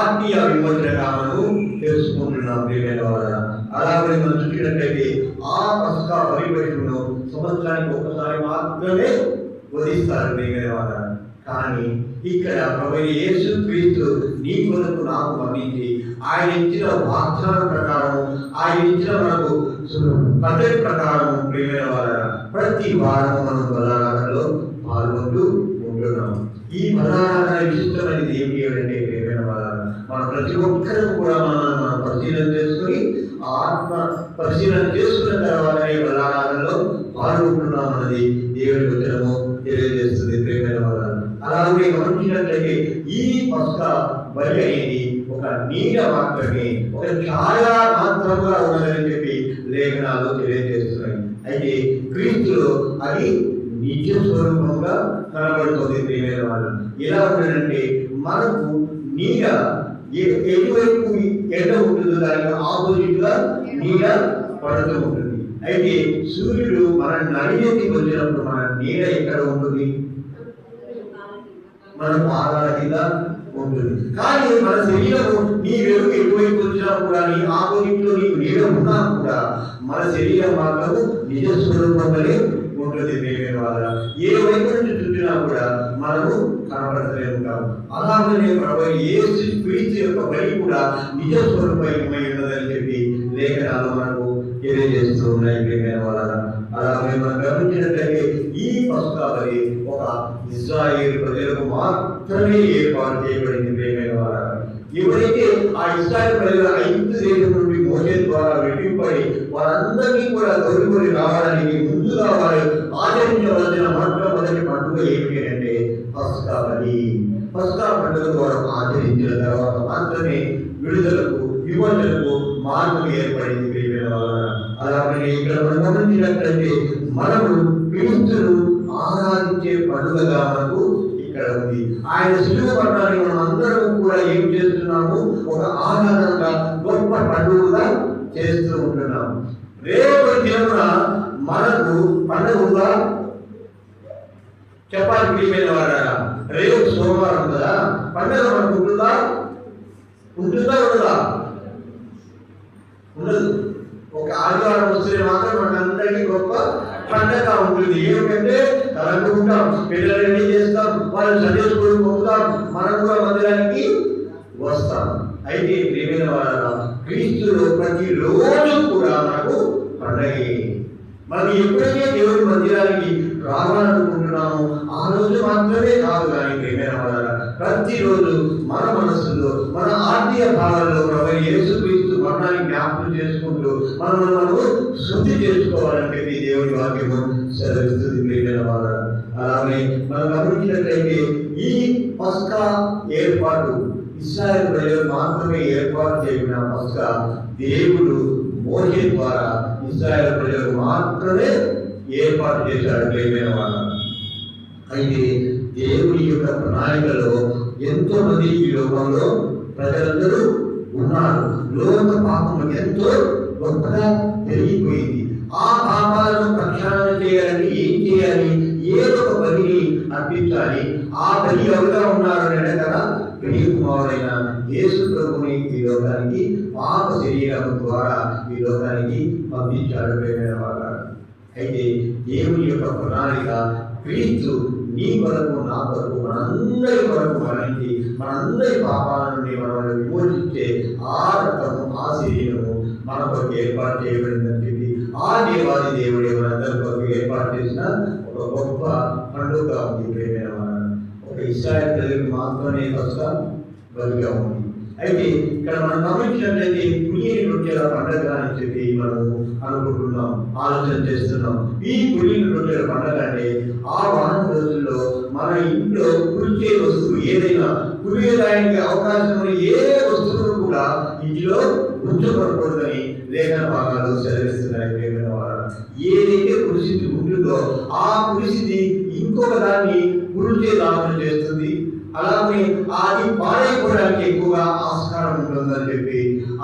ఆత్మీయ విమోచనగా మనం తెలుసుకుంటున్నాం. ప్రియమైన వాళ్ళ అలాగే మనం చూసినట్లయితే ఆ పసుగా బలిపశువును సంవత్సరానికి ఒకసారి మాత్రమే వధిస్తారు. ప్రియమైన వాళ్ళ కానీ ఇక్కడ ప్రభు యేసు క్రీస్తు నీ కొరకు నాకు మరణించి ఆయన ఇచ్చిన వాగ్దానం ప్రకారం, ఆయన ఇచ్చిన మనకు పద్ధతి ప్రకారం ప్రియమైన వారు ప్రతి వారం మనం బలారాధనలో పాల్గొంటూ ఉంటున్నాం. ఈ బలారాధన విశిష్టమైనది ఏమిటి అంటే ప్రియమైన వారు మనం ప్రతి ఒక్కరూ కూడా మనం పరిశీలన చేసుకుని ఆత్మ పరిశీలన చేసుకున్న తర్వాతనే బలారాధనలో పాల్గొంటున్నాం అన్నది దేవుని వచనము తెలియజేస్తుంది. ప్రియమైన వారు అలాగే గమనించినట్లయితే ఈ పస్కా బలి అనేది ఒక నీడ మాత్రమే, ఒక ఛాయా మాత్రంగా ఉన్నదని చెప్పి లేఖనాలు తెలియజేస్తున్నాయి. అయితే క్రీస్తులో అది నిజ స్వరూపంగా కనబడుతుంది. ప్రియమైన వాళ్ళు ఎలా ఉంటుందంటే మనకు నీడ ఎటువైపు ఎండ ఉంటుందో దానికి ఆపోజిట్ గా నీడ పడుతూ ఉంటుంది. అయితే సూర్యుడు మన నడినెత్తికి వచ్చినప్పుడు మన నీడ ఎక్కడ ఉంటుంది? మన పాదాల కింద ఉంటుంది. కానీ మన శరీరము నీ వెలుగు ఎటువైపు వచ్చినా కూడా నీ ఆపోజిట్ లో నీకు నీడ ఉన్నా కూడా మన శరీరం మాత్రము నిజ స్వరూపంగానే ఉంటుంది. ప్రియమైన వాళ్ళ ఏ వైపు నుంచి చూసినా కూడా మనము కనబడతలే ఉంటాము. అలాగనే ప్రభు యేసు క్రీస్తు యొక్క బలి కూడా నిజ స్వరూపమై ఉన్నదని చెప్పి లేఖనాలు మనకు తెలియజేస్తూ ఉన్నాయి. ప్రియమైన వాళ్ళ అలాగే మనం గమనించినట్లయితే ఈ పస్కా బలి ఒక ఇశ్రాయేలు ప్రజలకు మాత్రమే ఏర్పాటు చేయబడింది. ప్రియమైన వాళ్ళ ఎవరైతే ఆ ఇశ్రాయేలు ప్రజలు 5 దేశం నుండి మోషే ద్వారా వెళ్లిపడి వారందరినీ కూడా తొలిపడి రావడానికి ముందుగా వారు ఆచరించవలసిన మొట్టమొదటి పండుగ ఏమిటి అంటే పస్కా బలి. పస్కా పండుగ ద్వారా ఆచరించిన తర్వాత మాత్రమే విడుదలకు విమోచనకు మార్గం ఏర్పడింది. ప్రియమైన వాళ్ళ అలాగే ఇక్కడ మనం గమనించినట్లయితే మనము క్రీస్తును ఆరాధించే పండుగగా మనకు ఇక్కడ ఉంది. ఆయన శిలువ మరణాన్ని మనం అందరం కూడా ఏం చేస్తున్నాము? ఒక ఆరాధనగా గొప్ప పండుగగా చేస్తూ ఉంటున్నాము. రేపు దినమున మనకు పండుగ ఉందా చెప్పాలి. ప్రియమైన వారా రేపు సోమవారం కదా, పండుగ మనకు ఉంటుందా? ఉండదా? ఉండదు. ఒక ఆదివారం వస్తే మాత్రం మనందరికీ గొప్ప పండగ ఉంటుంది. ఏమిటంటే కలుగుకుంటాం, పిల్లలు రెడీ చేస్తాం, వాళ్ళు సండే స్కూల్ పంపుతాం, మనం కూడా మందిరానికి వస్తాం. అయితే ప్రియమైన వారు క్రీస్తులో ప్రతిరోజు కూడా మనకు పండగే. మనం ఎప్పుడైతే దేవుడి మందిరానికి రావాలనుకుంటున్నామో ఆ రోజు మాత్రమే కాదు, కానీ ప్రియమైన వారు ప్రతిరోజు మన మనస్సులో మన ఆత్మీయ భావాల్లో ప్రభు యేసు క్రీస్తు మరణాన్ని జ్ఞాపకం చేసుకుంటూ మనము శుద్ధి చేసుకోవాలని చెప్పి దేవుడి వాక్యము సెలవిస్తుంది. ప్రియమైన వారు అలాగే మనం గమనించినట్లయితే ఈ పస్కా ఏర్పాటు ఇశ్రాయేలు ప్రజలు మాత్రమే ఏర్పాటు చేయబడిన పస్కా దేవుడు మోషే ద్వారా ఇశ్రాయేలు ప్రజలకు మాత్రమే ఏర్పాటు చేశాడు. ప్రియమైన వారు అయితే దేవుడి యొక్క ప్రణాళికలో ఎంతో మంది ఈ లోకంలో ప్రజలందరూ ఉన్నారు. లోక పాపం ఎంతో గొప్పగా పెరిగిపోయింది. ఆ పాపాలను ప్రక్షాళన చేయాలని ఏం చేయాలి? ఏదో ఒక బలిని అర్పించాలి. ఆ బలి ఎవరుగా ఉన్నారు అంటే కదా ప్రియ కుమారుడైన యేసు ప్రభుని ఈ లోకానికి పాప శరీరం ద్వారా ఈ లోకానికి పంపించాడు. ప్రియమైన వారు అయితే దేవుని యొక్క ప్రణాళిక క్రీస్తు నీ కొరకు నా కొరకు మనందరి కొరకు మరణించి మనందరి పాపాల నుండి మనల్ని విమోచించే ఆ రక్తము ఆ శరీరము మన కొరకు ఏర్పాటు చేయబడిందని చెప్పి ఆ దేవాది దేవుడే మనందరి కొరకు ఏర్పాటు చేసిన ఒక గొప్ప పండుగ ఉంది. ప్రియమైన వారు ఒక ఇశ్రాయేలు ప్రజలకు మాత్రమే పస్కా బలిగా ఉంది. అయితే ఇక్కడ మనం గమనించినట్లయితే పులిని రొట్టెల పండుగ అని చెప్పి మనము అనుకుంటున్నాం, ఆలోచన చేస్తున్నాం. ఈ పులిని రొట్టెల పండుగ అంటే ఆ వారం రోజుల్లో మన ఇంట్లో పులిచే వస్తువు ఏదైనా పులియడానికి అవకాశం ఉన్న ఏ వస్తువును కూడా ఇంటిలో ఉంచబడకూడదని లేఖన భాగాలు సెలవిస్తున్నాయి. ప్రియమైన వారు ఏదైతే పులిసిద్ధి ఉంటుందో ఆ పులిసిద్ధి ఇంకొక దాన్ని పులిచే దానం చేస్తుంది. అలాగే అది పాడైపోవడానికి ఎక్కువగా ఆస్కారం జ్ఞాపకం ఉందని చెప్పి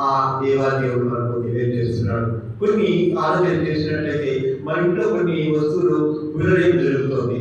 ఆ దేవాదేవుడు మనకు తెలియజేస్తున్నాడు. కొన్ని ఆలోచన చేసినట్లయితే మన ఇంట్లో కొన్ని వస్తువులు పునరేం జరుగుతుంది.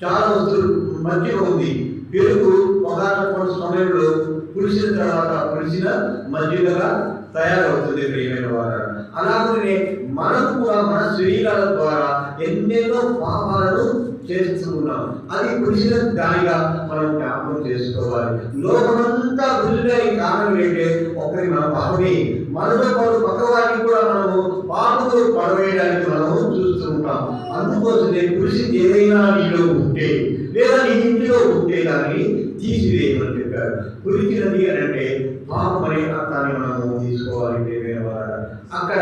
చాలా వస్తువులు మంచిగా ఉంది. పెరుగు ఒకనొక సమయంలో పులిసిన తర్వాత పులిసిన మజ్జిగగా తయారవుతుంది ప్రియమైన వారు. అలాగే మనకు కూడా మన శరీరాల ద్వారా ఎన్నెన్నో పాపాలను చేస్తూ ఉన్నాం. అది పులిసిన దానిగా మనం జ్ఞాపకం చేసుకోవాలి. లోకమంతా పులిసిన కారణం ఏంటంటే ఒకరి మన పాపమే. మనతో పాటు పక్క వారికి కూడా మనము పాపంలో పడవేయడానికి మనము చూస్తూ ఉంటాం. అందుకోసమే పులిసింది ఏదైనా నీలో ఉంటే లేదా నీ ఇంటిలో ఉంటే దాన్ని తీసివేయమని చెప్పారు. పులిచినది అని అంటే పాపం అనే అర్థాన్ని మనము తీసుకోవాలి. అక్కడ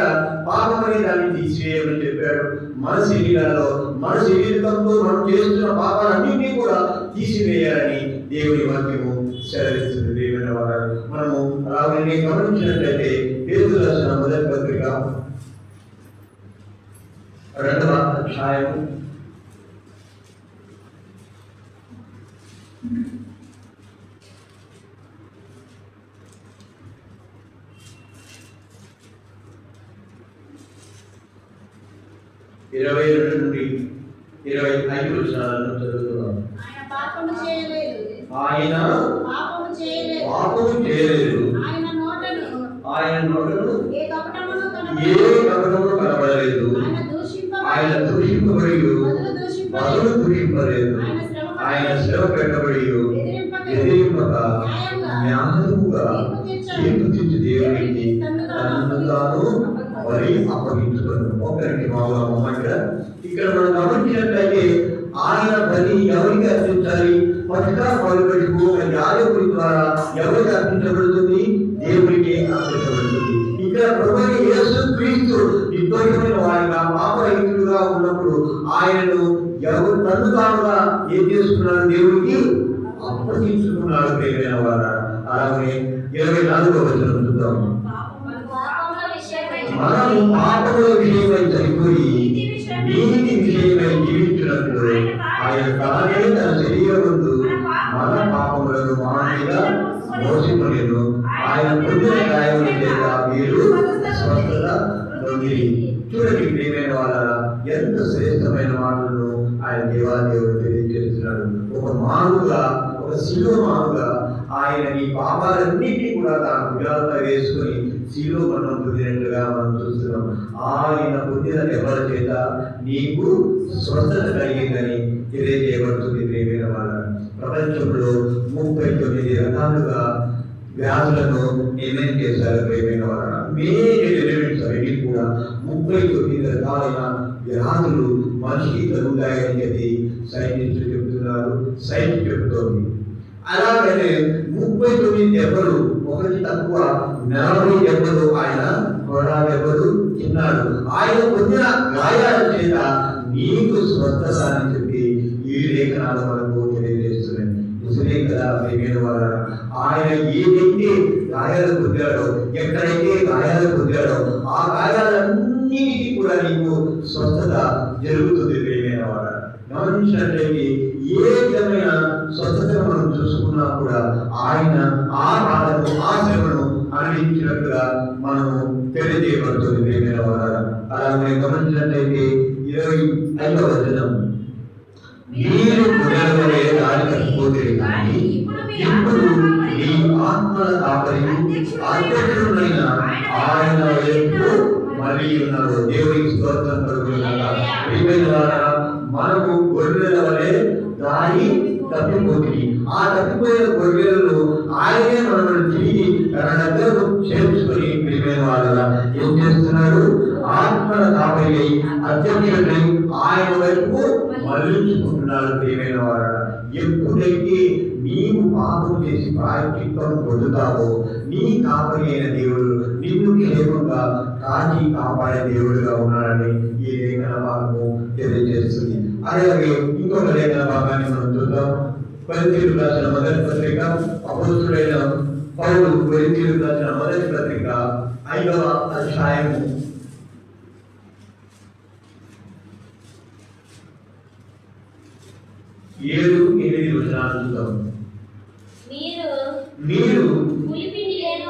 పాపం అనే దాన్ని తీసివేయమని చెప్పాడు. మన శరీరాల్లో మన శరీరంతో మనం చేస్తున్న పాపాలన్నింటినీ కూడా తీసివేయాలని దేవుని వాక్యము సెలవిస్తుంది. దేవుని వారు మనము అలాగే గమనించినట్లయితే పేతురు రాసిన మొదటి పత్రిక 2వ అధ్యాయము 22 నుండి 25 వచనాలను చదువుతున్నాం. ఆయన పాపము చేయలేదు. ఆయన నోటను ఏ కపటమును కనబడలేదు. ఆయన దూషింపబడి బదులు దూషింపలేదు. ఆయన శ్రమ పెట్టబడి ఎదిరింపక న్యాయముగా తీర్పు తీర్చి దేవునికి తనను తాను మరి అప్పగించుకున్నాడు. ఒకరికి ఇక్కడ మనం గమనించినట్లయితే ఆయన బలి ఎవరికి అర్పించాలి? పట్టుగా పలుకడుకు యాజకుడి ద్వారా ఎవరికి అర్పించబడుతుంది? దేవుడికి అర్పించబడుతుంది. ఇక్కడ ప్రభువైన యేసు క్రీస్తు నిర్దోషమైన వారిగా పాపరహితుడుగా ఉన్నప్పుడు ఆయనను ఎవరు తను తానుగా ఏం చేసుకున్నాడు? దేవుడికి అప్పగించుకున్నాడు. ప్రియమైన వారు అలాగే 24వ వచనం చూద్దాం. మనము పాపముల విషయమై చనిపోయి నీతి విషయమై జీవించినట్లు ఆయన తానే తన శరీరమందు మన పాపములను మా మీద మోసిపోలేదు. ఆయన పొందిన గాయముల చేత మీరు స్వస్థత పొందిరి. చూడండి ప్రియమైన వాళ్ళ ఎంత శ్రేష్టమైన మాటలను ఆయన దేవాదేవుడు తెలియజేస్తున్నాడు. ఒక మానుగా, ఒక శిలువ మానుగా ఆయన నీ పాపాలన్నింటినీ కూడా తాను భుజాలపై వేసుకొని శిలువ మరణం పొందినట్లుగా మనం చూస్తున్నాం. ఆయన పొందిన దెబ్బల చేత నీకు స్వస్థత కలిగిందని తెలియజేయబడుతుంది. ప్రియమైన వాళ్ళ ప్రపంచంలో 39 రకాలుగా వ్యాధులను నిర్ణయం చేశారు. ప్రియమైన వాళ్ళ మేజర్ ఎలిమెంట్స్ అవి కూడా 39 రకాలైన వ్యాధులు మనిషికి కలుగుతాయని చెప్పి సైంటిస్టులు చెబుతున్నారు. సైన్స్ చెబుతోంది. అలాగనే 39 దెబ్బలు, ఒకటి తక్కువ 40 దెబ్బలు ఆయన కొడా దెబ్బలు తిన్నాడు. ఆయన పొందిన గాయాల చేత నీకు స్వస్థత అని చెప్పి ఈ లేఖనాలు మనకు తెలియజేస్తున్నాయి. నిజమే కదా ప్రియమైన వారు. ఆయన ఏదైతే గాయాలు పొందాడో, ఎక్కడైతే గాయాలు పొందాడో ఆ గాయాలన్నిటికీ కూడా నీకు స్వస్థత జరుగుతుంది. ప్రియమైన వారు గమనించినట్లయితే ఏ విధమైన స్వస్థతను మనం చూసుకున్నా కూడా ఆయన ఆ బాధను, ఆ శ్రమను అనుభవించినట్టుగా మనము తెలియజేయబడుతుంది. ప్రియమైన వారు అలాగే గమనించినట్లయితే 25వ వచనం, మీరు పునరువలే దారి తప్పిపోతే కానీ ఇప్పుడు నీ ఆత్మల కాపరి అధ్యక్షుడైన ఆయన వైపు మళ్ళీ ఉన్నారు. దేవునికి స్తోత్రం కలుగునుగాక. ప్రియమైన వారు మనము గొర్రెల వలె దారి తప్పిపోతుంది. ఆ తప్పిపోయిన గొర్రెలను ఆయనే మనల్ని తిరిగి తన దగ్గరకు చేర్చుకొని ప్రియమైన వాళ్ళ ఏం చేస్తున్నాడు? ఆత్మల కాపరి అధ్యక్షుడిని ఆయన వైపు మళ్ళించుకుంటున్నాడు. ప్రియమైన వారు ఎప్పుడైతే నీవు పాపం చేసి ప్రాయశ్చిత్తం పొందుతావో నీ కాపరి అయిన దేవుడు నిన్ను క్షేమంగా కాచి కాపాడే దేవుడుగా ఉన్నాడని ఈ లేఖన భాగము తెలియజేస్తుంది. అలాగే ఇంకొక లేఖన భాగాన్ని మనం చూద్దాం. కొరింథీయులకు రాసిన మొదటి పత్రిక, అపోస్తలుడైన పౌలు కొరింథీయులకు రాసిన మొదటి పత్రిక 5వ అధ్యాయము 7-8 వచనాలు చూద్దాం. మీరు పులిపిండి లేని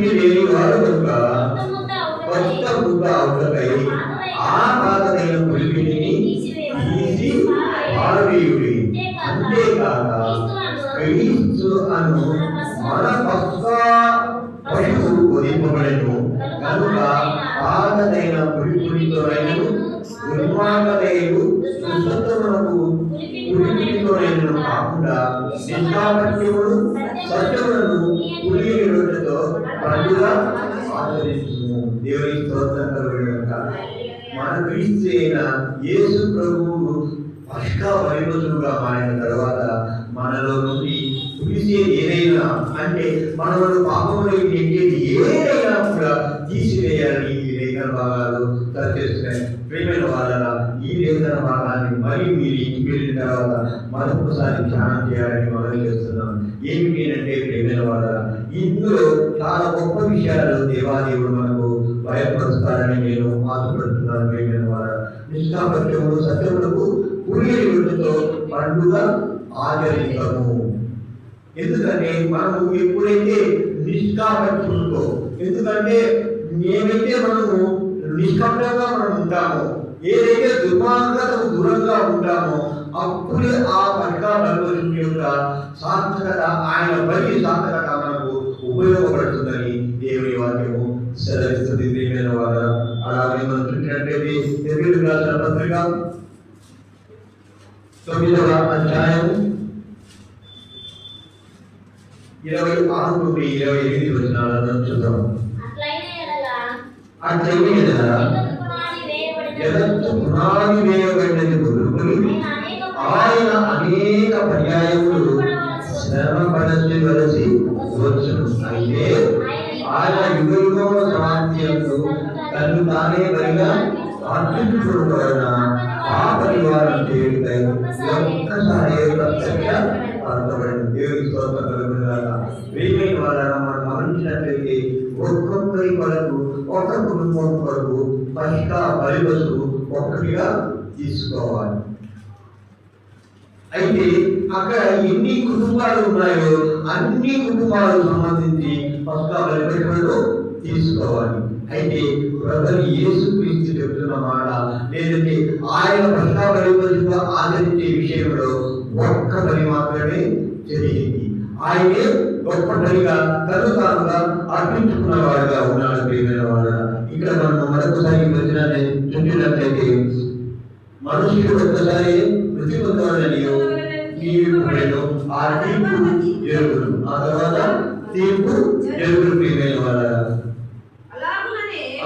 బుద్ధి లేని వాడు కనుక కొత్త ముద్ద అవుటకై ఆ పాతదైన పులిపిని తీసి పారవేయుడి. అంతేకాక క్రీస్తు అను మన పశువు వధింపబడెను కనుక పాతదైన పులిపునితోనైనను దుర్మార్గదైన దుష్టత్వమునకు పులిపినితోనైనను కాకుండా నిష్కాపట్యమును సత్యములను పులియని రొట్టెతో పండుగ ఆచరించుము. దేవుని స్తోత్రం కలుగుగాక. మన క్రీస్తు అయిన యేసు ప్రభువు పస్కా బలిపశువుగా మారిన తర్వాత మనలో నుండి పులిసే ఏదైనా అంటే మనలో పాపములోకి నెట్టేది ఏదైనా కూడా తీసివేయాలని ఈ లేఖన భాగాలు తెలియజేస్తున్నాయి. ప్రియమైన వాళ్ళ ఈ లేఖన భాగాన్ని మరి మీరు ఇంటికి వెళ్ళిన తర్వాత మరొకసారి ధ్యానం చేయాలని మనం చేస్తున్నాం. ఏమిటి అంటే ప్రియమైన వాళ్ళ ఇందులో చాలా గొప్ప విషయాలు దేవాదేవుడు మనకు భయపరుస్తారని నేను ఆశపడుతున్నాను. ప్రియమైన వాళ్ళ నిష్కాపట్యములు సత్యములకు పులియని రొట్టెతో పండుగ ఆచరిస్తాము. ఎందుకంటే మనము ఎప్పుడైతే నిష్కాపట్యములతో ఎందుకంటే ఏమైతే మనము నిష్కపటంగా మనం ఉంటామో ఏదైతే దుర్మార్గతకు దూరంగా ఉంటామో అప్పుడే ఆ పస్కా బలిపశువు యొక్క సార్థకత ఆయన బలి సార్థకత మనకు ఉపయోగపడుతుందని దేవుని వాక్యము సెలవిస్తుంది. ప్రియమైన వారు అలాగే మనం చూసినట్లయితే హెబ్రీయులకు రాసిన పత్రిక 9వ అధ్యాయం 26 నుండి 28 వచనాలను చూద్దాం. అట్లైన జగత్తు పునాది వేయబడినది మొదలుకొని ఆయన అనేక పర్యాయములు శ్రమ పడవలసి వచ్చును. అయితే ఆయన యుగయుగముల సమాప్తియందు తను తానే బలిగా అర్పించుకోవడం వలన పాప నివారణ చేయుటకై ఒక్కసారి ప్రత్యక్షపరచబడింది. దేవునికి స్తోత్రం కలుగునుగాక. ప్రియమైన వారన్నా మనం గమనించినట్లయితే ఒక్కొక్కరి కొరకు ఒక కుటుంబం కొరకు పస్కా బలిపశువు ఒక్కటిగా తీసుకోవాలి. అయితే అక్కడ ఎన్ని కుటుంబాలు ఉన్నాయో అన్ని కుటుంబాలకు సంబంధించి పస్కా బలిపశువులను తీసుకోవాలి. అయితే ప్రజలు యేసుక్రీస్తు చెబుతున్న మాట లేదంటే ఆయన పస్కా బలిపశువుగా ఆచరించే విషయంలో ఒక్క బలి మాత్రమే జరిగింది. ఆయనే గొప్ప బలిగా తను తానుగా అర్పించుకున్న వాడుగా ఉన్నాడు. ప్రియమైన వాడు ఇక్కడ మనం మరొకసారి వచ్చిన చూసినట్లయితే మనుషుడు ఒక్కసారి మృతి పొందవాలని తీర్పు ఆ తీర్పు జరుగుడు ఆ తర్వాత తీర్పు జరుగుడు. ప్రియమైన వాళ్ళ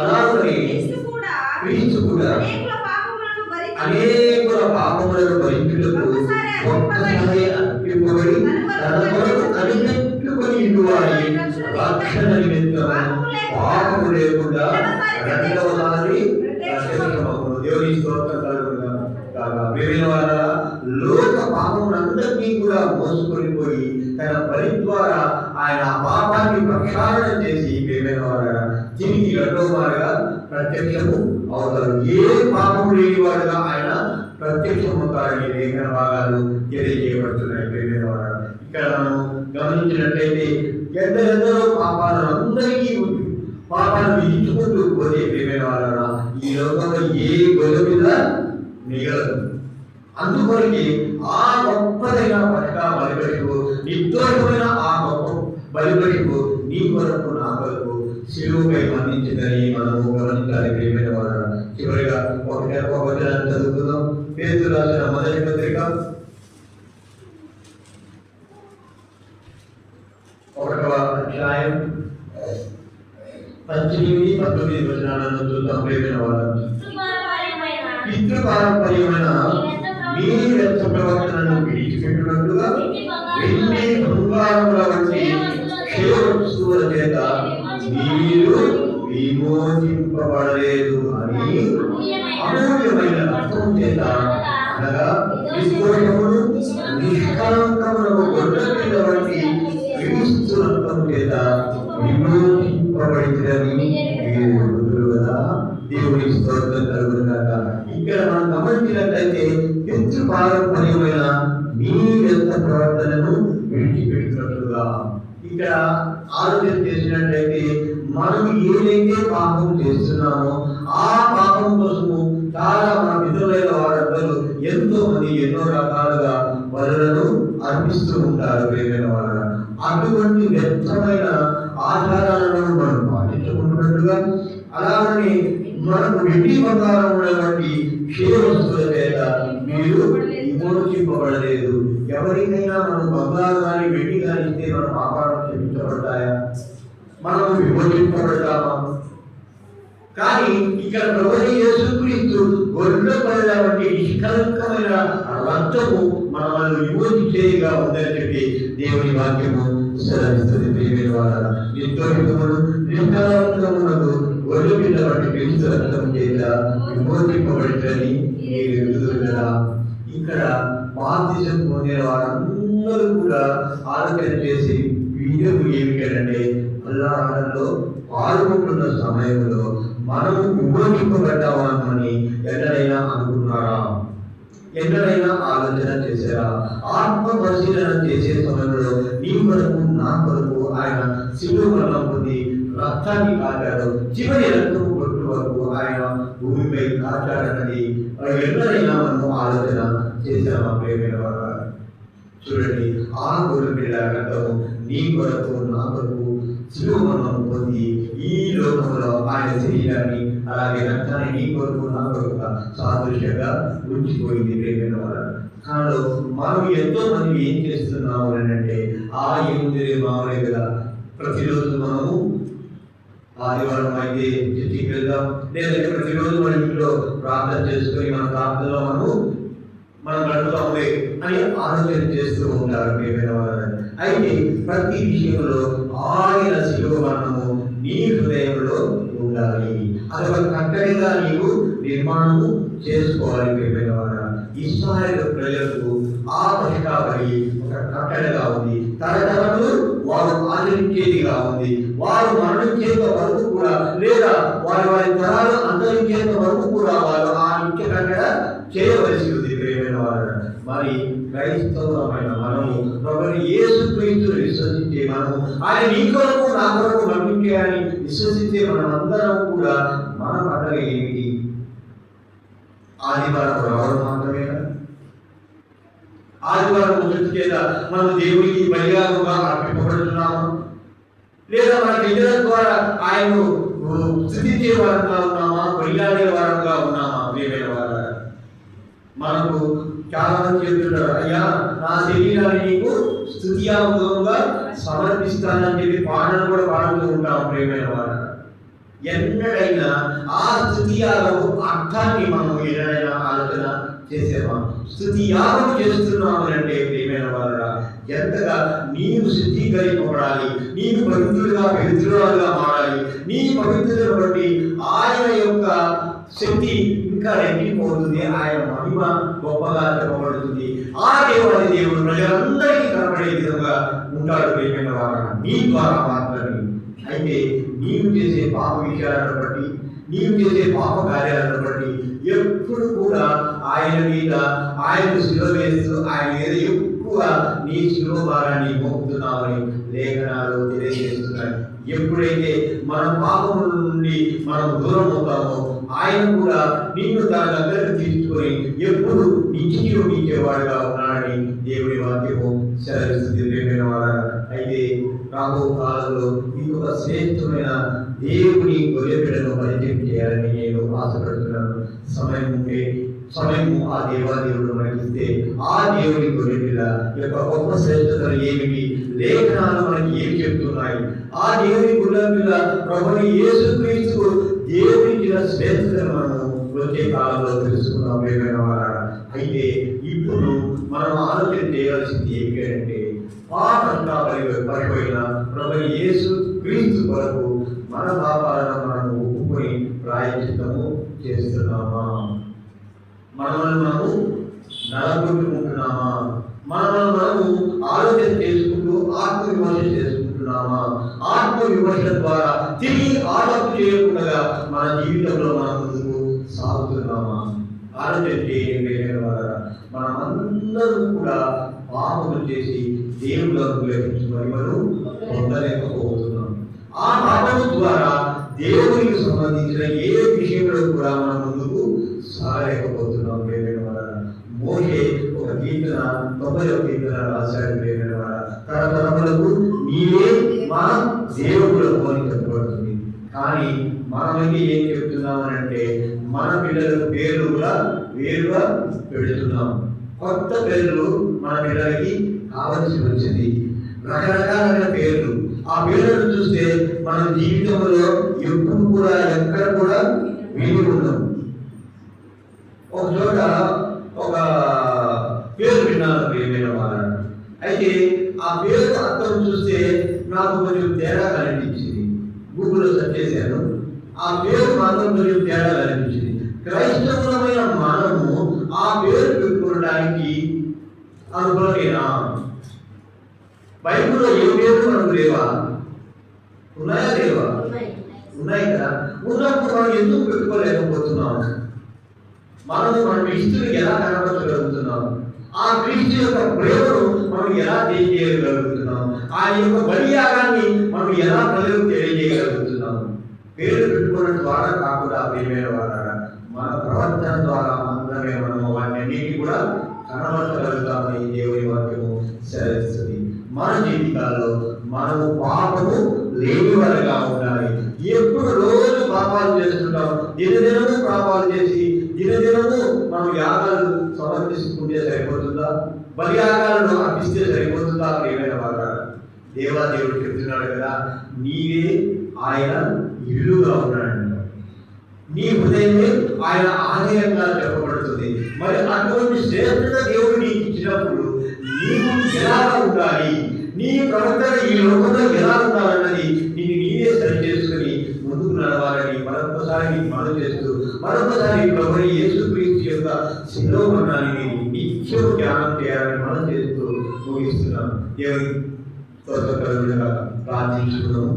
అలాగే క్రీస్తు కూడా అనేకుల పాపములను భరించుటకు ఒక్కసారి అర్పింపబడి తన కొరకు కనిపెట్టుకొని ఇటువారి రక్షణ నిమిత్తము పాపము లేకుండా రెండవసారి ప్రత్యక్షమగును. దేవుని స్తోత్రం కలుగునుగాక. ప్రియమైన వార లోక పాపములందరినీ కూడా మోసుకొని పోయి తన బలి ద్వారా ఆయన పాపాన్ని ప్రక్షాళన చేసి ప్రియమైన వార తిరిగి రెండవసారిగా ప్రత్యక్షము అవుతారు. ఏ పాపము లేని వాడుగా ఆయన ప్రత్యక్షమవుతారని లేఖన భాగాలు తెలియజేయబడుతున్నాయి. ప్రియమైన వారు ఇక్కడ మనం గమనించినట్లయితే ఎందరెందరో పాపాలను అందరికీ ఉంది. పాపాలు విధించుకుంటూ పోతే ప్రియమైన వారు ఈ లోకంలో ఏ గొడవ మీద మిగలదు. అందుకొరికి ఆ గొప్పదైన పస్కా బలిపశువు నిర్దోషమైన ఆ గొప్ప బలిపశువు నీ కొరకు నా కొరకు శిలువపై మరణించిందని మనము గమనించాలి. ప్రియమైన వారు చివరిగా ఒక వచనాన్ని చదువుకుందాం. పేతురు రాసిన మొదటి పత్రిక 1వ అధ్యాయం 18-19 వచనాలను చూద్దాం. ప్రియమైన వారు పితృపారంపర్యమైన మీ వ్యర్థ ప్రవర్తనను విడిచిపెట్టినట్లుగా వెండి బంగారముల వంటి క్షయ వస్తువుల చేత మీరు విమోచింపబడలేదు అని అమూల్యమైన రక్తం చేత అనగా నిష్కోషమును నిష్కలంకమునకు గొడ్డపిల్ల వంటి క్రీస్తు రక్తం చేత విమోచింపబడిందని మీరు ఎరుగుదురు కదా. దేవుని స్తోత్రం కలుగునుగాక. ఇక్కడ మనం గమనించినట్లయితే పితృపారంపర్యమైన మీ వ్యర్థ ప్రవర్తనను విడిచిపెట్టినట్లుగా ఇక్కడ ఆలోచన చేసినట్లయితే ఉన్నామో ఆ పాపం కోసము చాలా మన మిత్రులైన వారందరూ ఎంతో మంది ఎన్నో రకాలుగా బలులను అర్పిస్తూ ఉంటారు. ప్రియమైన వాళ్ళ అటువంటి వ్యర్థమైన ఆచారాలను మనం పాటించుకుంటున్నట్టుగా అలాగని మనకు వెండి బంగారం ఉన్నటువంటి క్షయ వస్తువుల చేత మీరు విమోచింపబడలేదు. ఎవరికైనా మనం బంగారు కానీ వెండి కానీ ఇస్తే మన పాపాలను క్షమించబడతాయా? మనము విమోచింపబడతామా? కానీ ఇక్కడ ప్రభువైన యేసుక్రీస్తు గొర్రెల పల్లె వంటి నిష్కలంకమైన రక్తము మనల్ని విమోచించేదిగా ఉందని చెప్పి దేవుని వాక్యము సెలవిస్తుంది. ప్రియమైన వారా, నిర్దోషములు నిష్కలంకములకు గొర్రె పిల్ల వంటి క్రీస్తు రక్తం చేత విమోచింపబడితని మీరు ఎదుగుదరా. ఇక్కడ బాప్తిజం పొందిన వారందరూ కూడా ఆలోచన చేసి వీడియో ఏమిటంటే అల్లాహలో పాల్గొంటున్న సమయంలో మనము విమోచింపబడ్డామని ఎన్నడైనా అనుకున్నారా? ఎన్నడైనా ఆలోచన చేశారా? ఆత్మ పరిశీలన చేసే సమయంలో నీ కొరకు నా కొరకు ఆయన శిలువ మరణం పొంది రక్తాన్ని కాచాడు. చివరి రక్తం కొట్టు వరకు ఆయన భూమిపై కాచాడన్నది ఎన్నడైనా మనము ఆలోచన చేశామా? ప్రియమైన వారు చూడండి, ఆ గొర్రె పిల్ల రక్తము నీ కొరకు నా కొరకు శిలువ మరణం పొంది ఈ లోకంలో ఆయన శరీరాన్ని అలాగే రక్తాన్ని నీ కొరకు నా కొరకు సాదృశ్యంగా ఉంచిపోయింది. ప్రియమైన వారు కానీ మనం ఎంతో మంది ఏం చేస్తున్నాము అంటే ఏముంది మామూలే కదా, ప్రతిరోజు మనము ఆదివారం అయితే చర్చికి వెళ్దాం, లేదంటే ప్రతిరోజు మన ఇంట్లో ప్రార్థన చేసుకొని మన ప్రార్థనలో మనం గడుపుతామే అని ఆలోచన చేస్తూ ఉంటారు. ప్రియమైన వారు అయితే ప్రతి విషయంలో ఆయన శిలువ మరణము నీ హృదయంలో ఉండాలి. అదొక కట్టడిగా నీవు నిర్మాణము చేసుకోవాలి. ప్రియమైన వారు ఇశ్రాయేలు ప్రజలకు ఆ పశుకాబలి ఒక కట్టడిగా ఉంది. తరతరములు వారు ఆచరించేదిగా ఉంది. వారు మరణించేంత వరకు కూడా లేదా వారి తరాలు అంతరించేంత వరకు కూడా వారు ఆ నిత్య కట్టడ చేయవలసి ఉంది. ప్రియమైన వారు మరి క్రైస్తవమైన మనము ప్రభువైన యేసుక్రీస్తును విశ్వసించే మనము ఆయన నీ కొరకు నా కొరకు మరణించే అని విశ్వసించే మనమందరం కూడా మన పండుగ ఏమిటి? ఆదివారం రావడం మాత్రమేనా? ఆదివారం ముగించి చేత మనం దేవుడికి బలియాలుగా అర్పింపబడుతున్నాము, లేదా మన ప్రజల ద్వారా ఆయన్ను స్తుతించే వారంగా ఉన్నామా, కొనియాడే వారంగా ఉన్నామా? ప్రియమైన వారు మనకు చాలా మంది చెప్తుంటారు, అయ్యా నా శరీరాన్ని నీకు స్తుతియాగంగా సమర్పిస్తానని చెప్పి పాటలు కూడా పాడుతూ ఉంటాం. ప్రియమైన వారు ఎన్నడైనా ఆ స్తుతియాగము అర్థాన్ని మనం ఏదైనా ఆలోచన చేసేవా? స్తుతియాగం చేస్తున్నాము అంటే ప్రియమైన వారురా ఎంతగా నీవు శుద్ధీకరింపబడాలి, నీవు పవిత్రులుగా పవిత్రులుగా మారాలి. నీ పవిత్రతను బట్టి ఆయన యొక్క శక్తి ఇంకా రెట్టిపోతుంది, ఆయన మహిమ గొప్పగా చెప్పబడుతుంది. ఆ దేవాది దేవుడు ప్రజలందరికీ కనబడే విధంగా ఉంటాడు. ప్రియమైన వారు నీ ద్వారా మాత్రమే. అయితే నీవు చేసే పాప విషయాలను బట్టి, నీవు చేసే పాప కార్యాలను బట్టి ఎప్పుడు కూడా ఆయన మీద ఆయన శిలువ వేస్తూ ఆయన మీద ఎక్కువ నీ శిలువ భారాన్ని మోపుతున్నామని లేఖనాలు తెలియజేస్తున్నాయి. ఎప్పుడైతే మన పాపముల నుండి మనం దూరం అవుతామో ఆయన కూడా నిన్ను తన దగ్గరకు తీసుకొని ఎప్పుడు నిత్యం ఇచ్చేవాడుగా ఉన్నాడని దేవుడి వాక్యము సెలవిస్తుంది. ప్రియమైన వారు అయితే రాబో కాలంలో ఇంకొక శ్రేష్టమైన దేవుని గొర్రెపిల్లను పరిచయం చేయాలని నేను ఆశపడుతున్నాను. సమయము ఆ దేవాదేవుడు మనకిస్తే ఆ దేవుని గొర్రెపిల్ల యొక్క గొప్ప శ్రేష్టతలు ఏమిటి, లేఖనాలు మనకి ఏమి చెప్తున్నాయి, ఆ దేవుని గొర్రెపిల్ల ప్రభువైన యేసుక్రీస్తు దేవుడిచ్చిన శ్రేష్టతను మనము వచ్చే కాలంలో తెలుసుకున్నాం. ప్రియమైన వారు అయితే ఇప్పుడు మనం ఆలోచన చేయాల్సింది ఏమిటంటే పాపంగా పడిపోయిన ప్రభువైన యేసుక్రీస్తు కొరకు మన పాపాలను మనము ఒప్పుకొని ప్రాయశ్చిత్తము చేస్తున్నామా? మనము నలగొట్టుకుంటున్నామా? మనము ఆలోచన చేసుకుంటూ ఆత్మవిమర్శ చేసుకుంటున్నామా? ఆత్మవిమర్శ ద్వారా తిరిగి ఆలోచన చేయకుండా మన జీవితంలో మనం ముందుకు సాగుతున్నామా? ఆలోచన చేయండి. మనమందరూ కూడా పాపములు చేసి దేవుళ్ళకు లభించి మహిమను పొందలేకపోతున్నాం. ఆ పాపము ద్వారా దేవునికి సంబంధించిన ఏ విషయంలో కూడా మనం ముందుకు సాగలేకపోతున్నాం. మోషే ఒక కీర్తన 91 కీర్తన రాశాడు. తరతరములకు నీవే మా దేవుడులకు అని చెప్పబడుతుంది. కానీ మనమైతే ఏం చెప్తున్నామని అంటే మన పిల్లల పేర్లు కూడా వేరుగా పెడుతున్నాం. కొత్త పేర్లు మన పిల్లలకి కావలసి వచ్చింది. రకరకాలైన పేర్లు. ఆ పేర్లను చూస్తే మన జీవితంలో ఎప్పుడు కూడా ఎక్కడ కూడా విని ఉన్నాం. ఒక చోట ఒక పేరు విన్నాను ప్రియమైన వారు. అయితే ఆ పేరు అర్థం చూస్తే నాకు కొంచెం తేడా కనిపించింది. గూగుల్లో సెర్చ్ చేశాను. ఆ పేరు మాత్రం కొంచెం తేడా కనిపించింది. క్రైస్తవులమైన మనము ఆ పేరు పెట్టుకోవడానికి అనుకునేనా? బైబిల్లో ఏ పేరు మనకు లేవా? ఉన్నాయా లేవా? ఉన్నాయి కదా. ఉన్నప్పుడు మనం ఎందుకు పెట్టుకోలేకపోతున్నాము? మనము మన క్రీస్తుని ఎలా కనపరచగలుగుతున్నాం? ఆ క్రీస్తు యొక్క ప్రేమను మనం ఎలా తెలియజేయగలుగుతున్నాం? ఆ యొక్క బలియాగాన్ని మనం ఎలా ప్రజలకు తెలియజేయగలుగుతున్నాం? పేరు పెట్టుకోవడం ద్వారా కాకుండా ప్రియమైన వారా మన ప్రవర్తన ద్వారా మాత్రమే మనము వాటిని కూడా కనబరచగలుగుతామని దేవుని వాక్యము సెలవిస్తుంది. మన జీవితాల్లో మనము పాపము లేని వారిగా ఉండాలి. ఎప్పుడు రోజు పాపాలు చేస్తుంటాం. దినదినము పాపాలు చేసి దినదినము మనం యాగాలు సమర్పిస్తుంటే సరిపోతుందా? బలి యాగాలను అర్పిస్తే సరిపోతుందా? ప్రియమైన వారా దేవాదేవుడు చెప్తున్నాడు కదా, నీవే ఆయన ఇల్లుగా ఉన్నాడు. నీ హృదయమే ఆయన ఆలయంగా చెప్పబడుతుంది. మరి అటువంటి శ్రేష్ఠత దేవుడు నీకు ఇచ్చినప్పుడు నీవు ఎలా ఉండాలి, నీ ప్రవర్తన ఈ లోకంలో ఎలా ఉండాలన్నది నీకు నీవే సరి చేసుకుని ముందుకు నడవాలని మరొకసారి మనం చేస్తూ మరొకసారి ప్రభువు యేసుక్రీస్తు యొక్క శిలువ మరణాన్ని నిత్యం ధ్యానం చేయాలని మనం చేస్తూ ముగిస్తున్నాం. దేవుని స్తోత్రకరుడుగా ప్రార్థించుకున్నాము.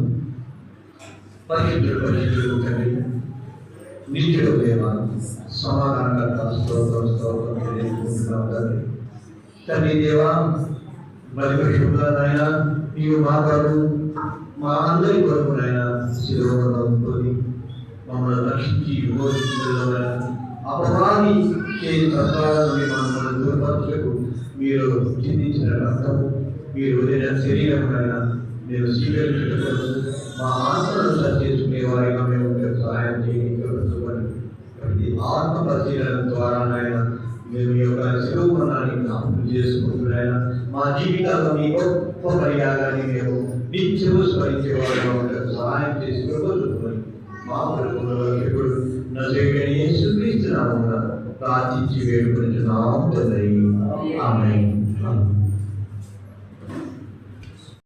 పరిశుద్ధుడు తండ్రి, నిత్యుడు దేవ, సమాధానకర్త, స్తోత్రం తెలియజేసుకుంటున్నాం తండ్రి. తండ్రి దేవా, బలిపశువులైనా నీవు మా కొరకు మా అందరి కొరకునైనా శిలువలో ఉంటుంది మమ్మల్ని రక్షించి విమోచించడం అపవాది చేసి తత్వాలను మమ్మల్ని దూరపరచకు మీరు చిందించిన రక్తం మీరు వదిలిన శరీరమైనా మీరు స్వీకరించడం మా ఆత్మను సరి చేసుకునే వారిగా మేము సహాయం చేయండి. ఆత్మ పరిశీలన ద్వారానైనా మేము ఈ యొక్క శిలువమరణాన్ని జ్ఞాపకం చేసుకుంటున్నాయినా మా జీవితాల్లో మీ గొప్ప పర్యాగాన్ని మేము నిత్యము స్మరించే వారిగా సహాయం చేసి చూసుకొని మా ప్రభువులో ఎప్పుడు నజరేయుడైన యేసుక్రీస్తు నామమున ప్రార్థించి వేడుకొనుచున్నాము తండ్రి. ఆమేన్.